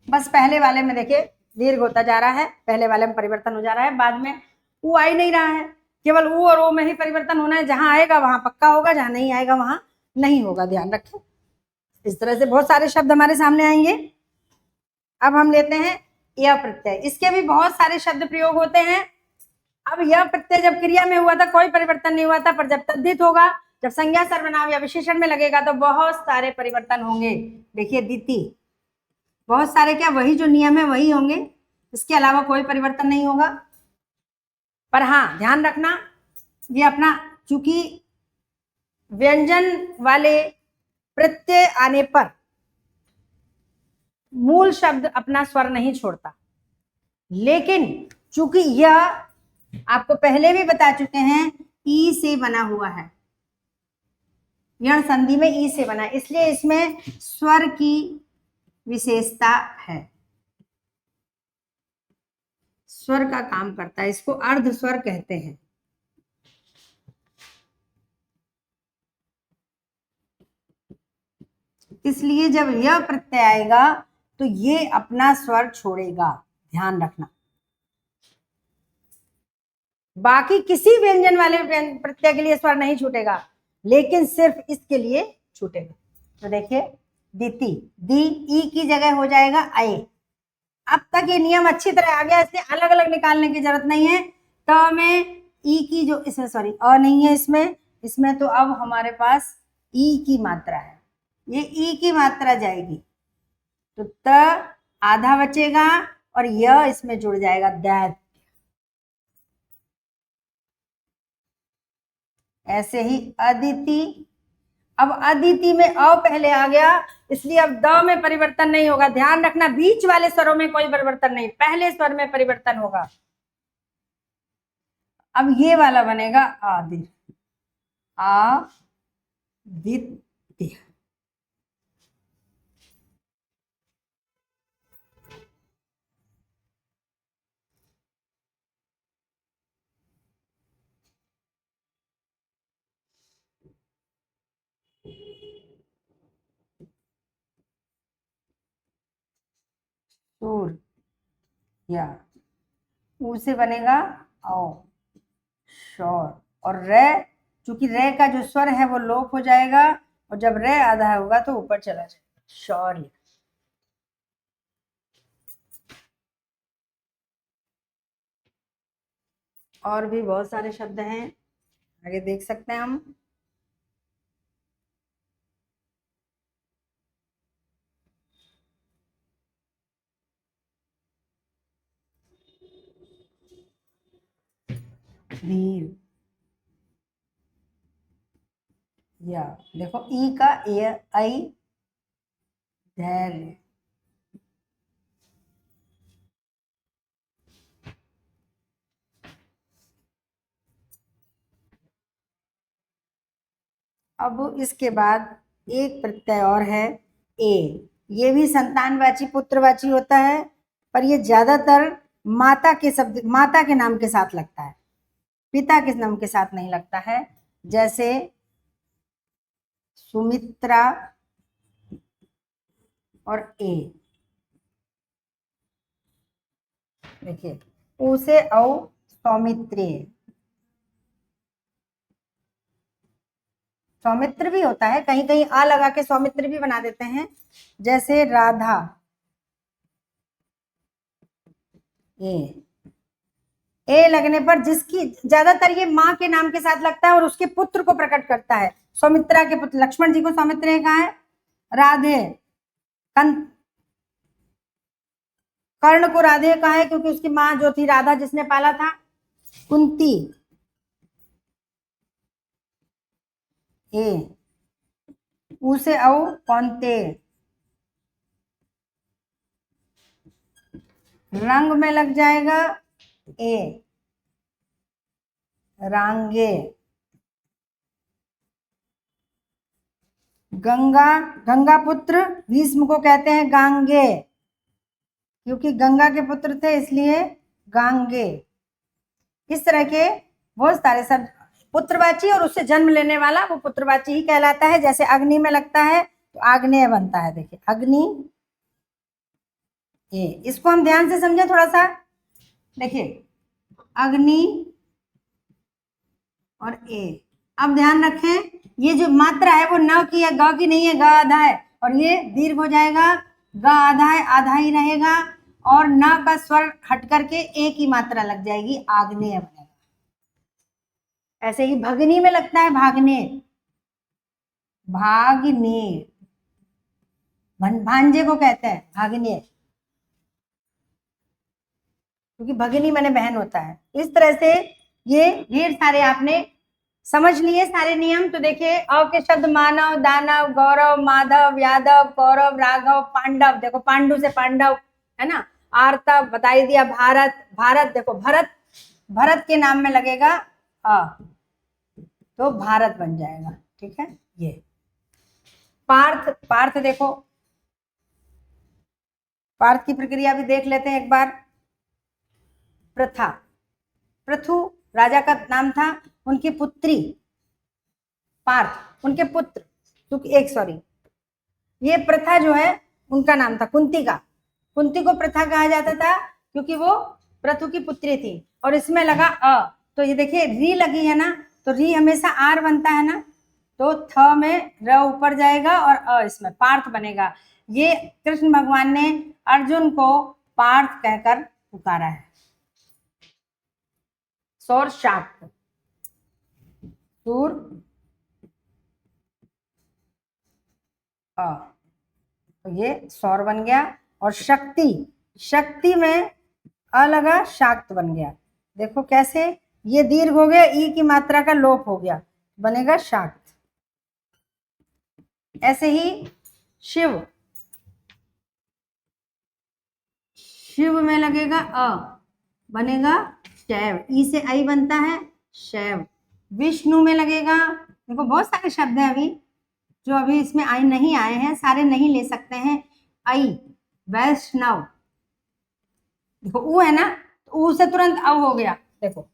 बस पहले वाले में देखिए दीर्घ होता जा रहा है, पहले वाले में परिवर्तन हो जा रहा है, बाद में ऊ आ ही नहीं रहा है। केवल ऊ और ओ में ही परिवर्तन होना है, जहां आएगा वहां पक्का होगा, जहां नहीं आएगा वहां नहीं होगा, ध्यान रखें। इस तरह से बहुत सारे शब्द हमारे सामने आएंगे। अब हम लेते हैं यह प्रत्यय, इसके भी बहुत सारे शब्द प्रयोग होते हैं। अब यह प्रत्यय जब क्रिया में हुआ था कोई परिवर्तन नहीं हुआ था, पर जब तद्धित होगा, जब संज्ञा सर्वनाम या विशेषण में लगेगा तो बहुत सारे परिवर्तन होंगे। देखिए दिति, बहुत सारे, क्या वही जो नियम है वही होंगे, इसके अलावा कोई परिवर्तन नहीं होगा। पर हाँ ध्यान रखना, ये अपना, चूंकि व्यंजन वाले प्रत्यय आने पर मूल शब्द अपना स्वर नहीं छोड़ता, लेकिन चूंकि यह आपको पहले भी बता चुके हैं ई से बना हुआ है, यण संधि में ई से बना है, इसलिए इसमें स्वर की विशेषता है, स्वर का काम करता है, इसको अर्ध स्वर कहते हैं। इसलिए जब यह प्रत्यय आएगा तो ये अपना स्वर छोड़ेगा, ध्यान रखना। बाकी किसी व्यंजन वाले प्रत्यय के लिए स्वर नहीं छूटेगा, लेकिन सिर्फ इसके लिए छूटेगा। तो देखिए दिति, दी ई की जगह हो जाएगा आए। अब तक ये नियम अच्छी तरह आ गया, इसलिए अलग अलग निकालने की जरूरत नहीं है। त में ई की जो, इसमें सॉरी अ नहीं है, इसमें तो अब हमारे पास ई की मात्रा है, ये ई की मात्रा जाएगी, तो त आधा बचेगा और य इसमें जुड़ जाएगा, दैत। ऐसे ही अदिति, अब अदिति में अ पहले आ गया, इसलिए अब द में परिवर्तन नहीं होगा। ध्यान रखना, बीच वाले स्वरों में कोई परिवर्तन नहीं, पहले स्वर में परिवर्तन होगा। अब ये वाला बनेगा आदि, आदित्य। सूर या ऊ से बनेगा औ, शौर, और रे, चूंकि रे का जो स्वर है वो लोप हो जाएगा, और जब रे आधा होगा तो ऊपर चला जाएगा, शौर्य। और भी बहुत सारे शब्द हैं, आगे देख सकते हैं हम। धीर, या देखो ई का ए आई, धैर्य। अब इसके बाद एक प्रत्यय और है ए। ये भी संतानवाची पुत्रवाची होता है, पर ये ज्यादातर माता के शब्द, माता के नाम के साथ लगता है, पिता के नाम के साथ नहीं लगता है। जैसे सुमित्रा और ए, देखिए ऊ से औ सौमित्रे, सौमित्र भी होता है, कहीं कहीं आ लगा के सौमित्र भी बना देते हैं। जैसे राधा, ए लगने पर, जिसकी ज्यादातर ये माँ के नाम के साथ लगता है और उसके पुत्र को प्रकट करता है। सौमित्रा के पुत्र, लक्ष्मण जी को सौमित्र कहा है। राधे, कर्ण को राधे कहा है क्योंकि उसकी माँ जो थी राधा जिसने पाला था। कुंती, ए, ऊ से औ कौनते, रंग में लग जाएगा ए, रांगे। गंगा, गंगा पुत्र भीष्म को कहते हैं गांगे, क्योंकि गंगा के पुत्र थे इसलिए गांगे। इस तरह के बहुत सारे शब्द पुत्रवाची, और उससे जन्म लेने वाला वो पुत्रवाची ही कहलाता है। जैसे अग्नि में लगता है तो आग्नेय बनता है, देखिए अग्नि, ये इसको हम ध्यान से समझें थोड़ा सा। देखिए अग्नि और ए, अब ध्यान रखें ये जो मात्रा है वो न की है, ग की नहीं है, ग आधा है, और ये दीर्घ हो जाएगा, ग आधा है, आधा ही रहेगा, और न का स्वर हट करके ए की मात्रा लग जाएगी, आग्नेय बनेगा। ऐसे ही भगनी में लगता है भागने, भागने, भांजे को कहते हैं भागने, क्योंकि भगिनी माने बहन होता है। इस तरह से ये ढेर सारे आपने समझ लिए सारे नियम। तो देखिए अ के शब्द मानव, दानव, गौरव, माधव, यादव, कौरव, राघव, पांडव, देखो पांडु से पांडव है ना। आर्तव बता ही दिया, भारत, भारत देखो भरत, भरत के नाम में लगेगा अ, तो भारत बन जाएगा, ठीक है। ये पार्थ, पार्थ देखो, पार्थ की प्रक्रिया भी देख लेते हैं एक बार। प्रथा, पृथु राजा का नाम था, उनकी पुत्री पार्थ, उनके पुत्र, क्योंकि एक सॉरी, ये प्रथा जो है उनका नाम था कुंती का। कुंती को प्रथा कहा जाता था क्योंकि वो पृथु की पुत्री थी। और इसमें लगा अ, तो ये देखिए री लगी है ना, तो री हमेशा आर बनता है ना, तो थ में र ऊपर जाएगा और अ इसमें पार्थ बनेगा। ये कृष्ण भगवान ने अर्जुन को पार्थ कहकर पुकारा है। सौर शाक्त, सूर तो ये सौर बन गया। और शक्ति, शक्ति में अ लगा, शाक्त बन गया। देखो कैसे ये दीर्घ हो गया, ई की मात्रा का लोप हो गया, बनेगा शाक्त। ऐसे ही शिव, शिव में लगेगा अ, बनेगा शैव, ई से आई बनता है शैव। विष्णु में लगेगा, देखो बहुत सारे शब्द हैं अभी जो अभी इसमें आई नहीं आए हैं, सारे नहीं ले सकते हैं। आई, वैष्णव, देखो ऊ है ना, तो ऊ से तुरंत अ हो गया, देखो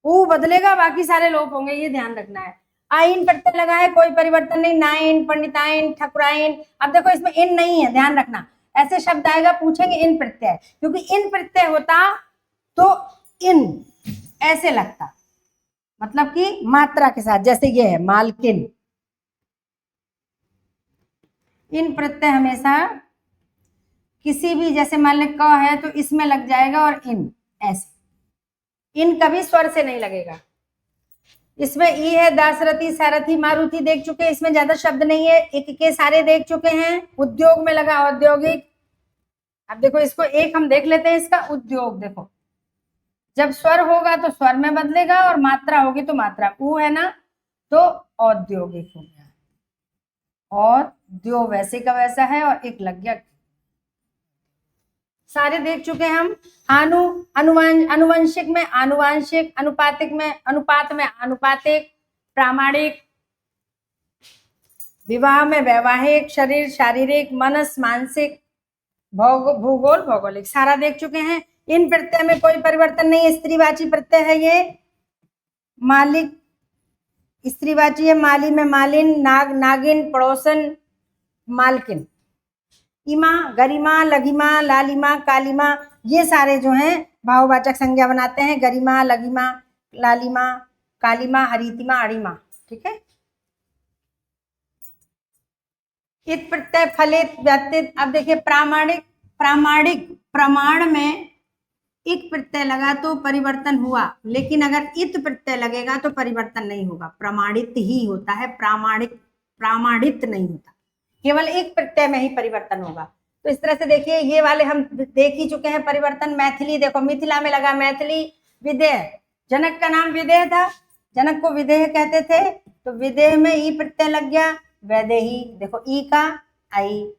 ऊ बदलेगा बाकी सारे लोप होंगे, ये ध्यान रखना है। आइन प्रत्यय लगा है, कोई परिवर्तन नहीं, नाइन, पंडिताइन, ठकुराइन। अब देखो इसमें इन नहीं है, ध्यान रखना। ऐसे शब्द आएगा पूछेंगे इन प्रत्यय, क्योंकि इन प्रत्यय होता तो इन ऐसे लगता, मतलब कि मात्रा के साथ। जैसे ये है मालकिन, इन प्रत्यय हमेशा किसी भी, जैसे मान लें क है तो इसमें लग जाएगा, और इन ऐसे, इन कभी स्वर से नहीं लगेगा। इसमें ई है, दासरथी, सारथी, मारुति देख चुके हैं, इसमें ज्यादा शब्द नहीं है, एक के सारे देख चुके हैं। उद्योग में लगा औद्योगिक। अब देखो इसको एक हम देख लेते हैं, इसका उद्योग देखो, जब स्वर होगा तो स्वर में बदलेगा और मात्रा होगी तो मात्रा, ऊ है ना, तो औद्योगिक हो गया। और द्यो वैसे का वैसा है, और एक लग गया। सारे देख चुके हैं हम। अनुवंशिक में आनुवांशिक, अनुपातिक में अनुपात में आनुपातिक, प्रामाणिक, विवाह में वैवाहिक, शरीर शारीरिक, मनस मानसिक, भूगोल भौगोलिक, सारा देख चुके हैं। इन प्रत्यय में कोई परिवर्तन नहीं है। स्त्रीवाची प्रत्यय है ये, मालिक स्त्रीवाची है, माली में मालिन, नाग नागिन, पड़ोसन मालकिन। इमा, गरिमा, लघिमा, लालिमा, कालिमा, ये सारे जो हैं भाववाचक संज्ञा बनाते हैं। गरिमा, लघिमा, लालिमा, कालिमा, हरितिमा, अणिमा। ठीक है। इत प्रत्यय फलित व्यतीत। अब देखिए प्रामाणिक, प्रमाण में इक प्रत्यय लगा तो परिवर्तन हुआ, लेकिन अगर इत प्रत्यय लगेगा तो परिवर्तन नहीं होगा, प्रमाणित ही होता है, प्रामाणित नहीं होता, केवल एक प्रत्यय में ही परिवर्तन होगा। तो इस तरह से देखिए ये वाले हम देख ही चुके हैं परिवर्तन। मैथिली देखो, मिथिला में लगा मैथिली, विदेह, जनक का नाम विदेह था, जनक को विदेह कहते थे, तो विदेह में ई प्रत्यय लग गया, वैदेही, देखो ई का आई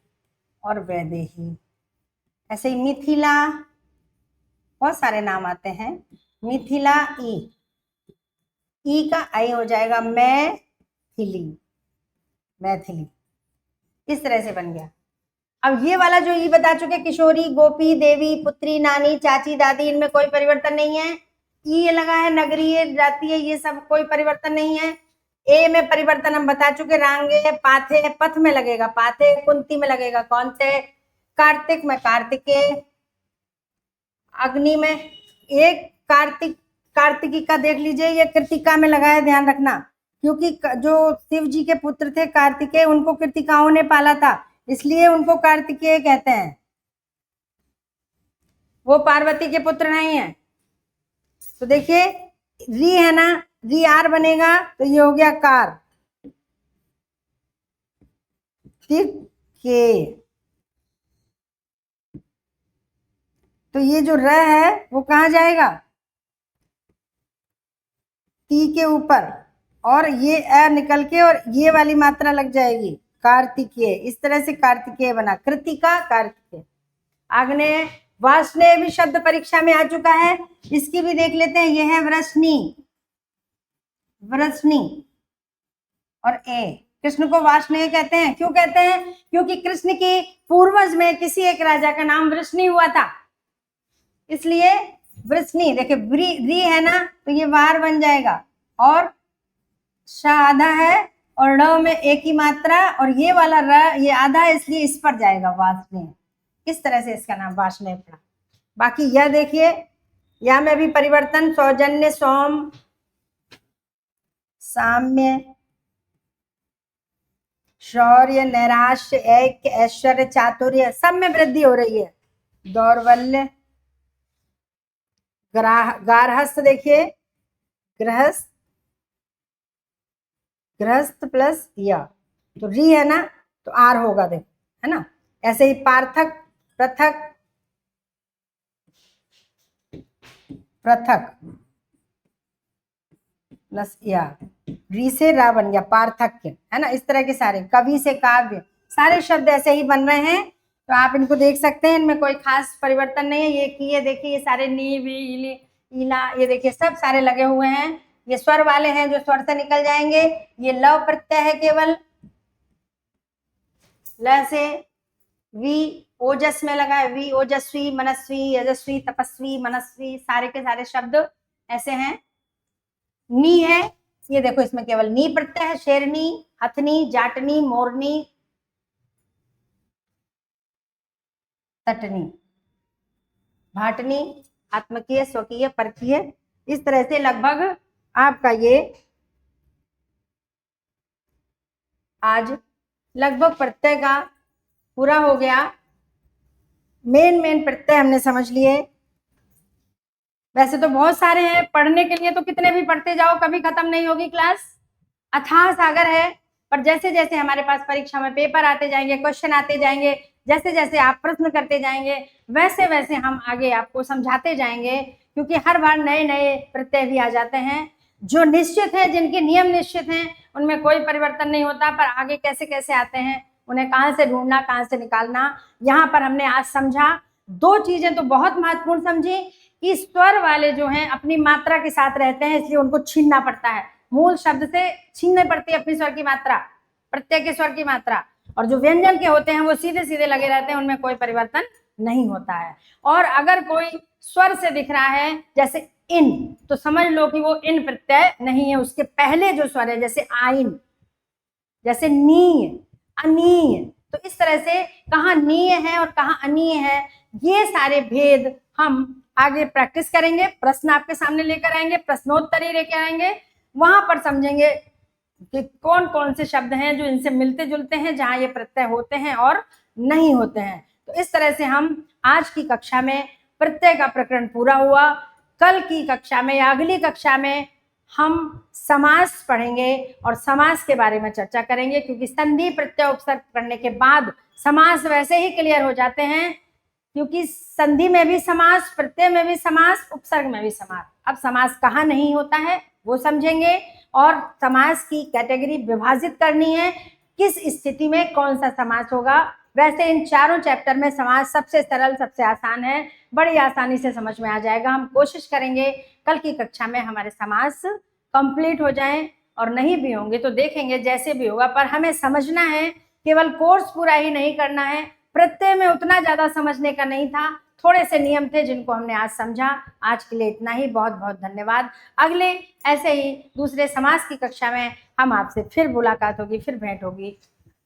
और वैदेही। ऐसे ही मिथिला, बहुत सारे नाम आते हैं, मिथिला, ई का आई हो जाएगा मैथिली, मैथिली, इस तरह से बन गया। अब ये वाला जो ई बता चुके, किशोरी, गोपी, देवी, पुत्री, नानी, चाची, दादी, इनमें कोई परिवर्तन नहीं है। ई लगा है, नगरीय, जातीय, ये सब कोई परिवर्तन नहीं है। ए में परिवर्तन हम बता चुके, रांगे, पाथे, पथ में लगेगा पाथे, कुंती में लगेगा कौनते, कार्तिक में कार्तिकेय, अग्नि में एक कार्तिक, कार्तिकी का देख लीजिए, ये कृतिका में लगा है, ध्यान रखना, क्योंकि जो शिव जी के पुत्र थे कार्तिकेय, उनको कृतिकाओं ने पाला था, इसलिए उनको कार्तिकेय कहते हैं, वो पार्वती के पुत्र नहीं है। तो देखिए री है ना, री आर बनेगा तो ये हो गया कार, ठीक के। तो ये जो र है वो कहाँ जाएगा, ती के ऊपर, और ये अ निकल के और ये वाली मात्रा लग जाएगी, कार्तिकेय। इस तरह से कार्तिकेय बना, कृतिका, कार्तिकेय। आग्नेय, वार्ष्णेय भी शब्द परीक्षा में आ चुका है, इसकी भी देख लेते हैं। यह है वृष्णि, वृष्णि, और ए, कृष्ण को वार्ष्णेय कहते हैं। क्यों कहते हैं, क्योंकि कृष्ण की पूर्वज में किसी एक राजा का नाम वृष्णि हुआ था, इसलिए वृष्णि। देखिए री है ना, तो ये वार बन जाएगा, और श आधा है और ड़ में एक ही मात्रा, और ये वाला र ये आधा है, इसलिए इस पर जाएगा वार्ष्णेय। इस तरह से इसका नाम वार्ष्णेय पड़ा। बाकी यह देखिए, या में भी परिवर्तन, सौजन्य, सौम, साम्य, शौर्य, नैराश्य, ऐक्य, ऐश्वर्य, चातुर्य, सब में वृद्धि हो रही है। दौर्बल्य, गारहस्थ, देखिए गृहस्थ, गृहस्थ प्लस या, तो री है ना तो आर होगा, देखो है ना। ऐसे ही पार्थक, पृथक, पृथक प्लस या, री से रा बन गया, पार्थक्य, है ना। इस तरह के सारे, कवि से काव्य, सारे शब्द ऐसे ही बन रहे हैं, तो आप इनको देख सकते हैं, इनमें कोई खास परिवर्तन नहीं है। ये किए देखिए, ये सारे नी, वी, इली, इला, ये देखिए सब सारे लगे हुए हैं। ये स्वर वाले हैं जो स्वर से निकल जाएंगे। ये लव प्रत्यय है केवल, ल से, वी ओजस में लगा है, वी ओजस्वी, मनस्वी, यजस्वी, तपस्वी, मनस्वी, सारे के सारे शब्द ऐसे हैं। नी है, ये देखो इसमें केवल नी प्रत्यय है, शेरनी, हथनी, जाटनी, मोरनी, तटनी, भाटनी, आत्मकीय, स्वकीय, परकीय। इस तरह से लगभग आपका ये आज लगभग प्रत्यय का पूरा हो गया। मेन प्रत्यय हमने समझ लिए। वैसे तो बहुत सारे हैं, पढ़ने के लिए तो कितने भी पढ़ते जाओ कभी खत्म नहीं होगी क्लास, अथाह सागर है। पर जैसे जैसे हमारे पास परीक्षा में पेपर आते जाएंगे, क्वेश्चन आते जाएंगे, जैसे जैसे आप प्रश्न करते जाएंगे, वैसे वैसे हम आगे आपको समझाते जाएंगे, क्योंकि हर बार नए नए प्रत्यय भी आ जाते हैं जो निश्चित है, जिनके नियम निश्चित हैं, उनमें कोई परिवर्तन नहीं होता। पर आगे कैसे कैसे आते हैं, उन्हें कहाँ से ढूंढना, कहाँ से निकालना, यहाँ पर हमने आज समझा। दो चीजें तो बहुत महत्वपूर्ण समझी कि स्वर वाले जो हैं अपनी मात्रा के साथ रहते हैं, इसलिए उनको छीनना पड़ता है, मूल शब्द से छीननी पड़ती है अपनी स्वर की मात्रा, प्रत्यय के स्वर की मात्रा। और जो व्यंजन के होते हैं वो सीधे सीधे लगे रहते हैं, उनमें कोई परिवर्तन नहीं होता है। और अगर कोई स्वर से दिख रहा है जैसे इन, तो समझ लो कि वो इन प्रत्यय नहीं है, उसके पहले जो स्वर है, जैसे आइन, जैसे नीय, अनीय। तो इस तरह से कहाँ नीय है और कहाँ अनीय है, ये सारे भेद हम आगे प्रैक्टिस करेंगे। प्रश्न आपके सामने लेकर आएंगे, प्रश्नोत्तरी लेकर आएंगे, वहां पर समझेंगे कि कौन कौन से शब्द हैं जो इनसे मिलते जुलते हैं, जहां ये प्रत्यय होते हैं और नहीं होते हैं। तो इस तरह से हम आज की कक्षा में प्रत्यय का प्रकरण पूरा हुआ। कल की कक्षा में या अगली कक्षा में हम समास पढ़ेंगे और समास के बारे में चर्चा करेंगे, क्योंकि संधि प्रत्यय उपसर्ग करने के बाद समास वैसे ही क्लियर हो जाते हैं, क्योंकि संधि में भी समास, प्रत्यय में भी समास, उपसर्ग में भी समास। अब समास कहाँ नहीं होता है वो समझेंगे, और समास की कैटेगरी विभाजित करनी है, किस स्थिति में कौन सा समास होगा। वैसे इन चारों चैप्टर में समास सबसे सरल, सबसे आसान है, बड़ी आसानी से समझ में आ जाएगा। हम कोशिश करेंगे कल की कक्षा में हमारे समास कंप्लीट हो जाएं, और नहीं भी होंगे तो देखेंगे जैसे भी होगा, पर हमें समझना है, केवल कोर्स पूरा ही नहीं करना है। प्रत्यय में उतना ज्यादा समझने का नहीं था, थोड़े से नियम थे जिनको हमने आज समझा। आज के लिए इतना ही, बहुत बहुत धन्यवाद। अगले ऐसे ही दूसरे समास की कक्षा में हम आपसे फिर मुलाकात होगी, फिर भेंट होगी।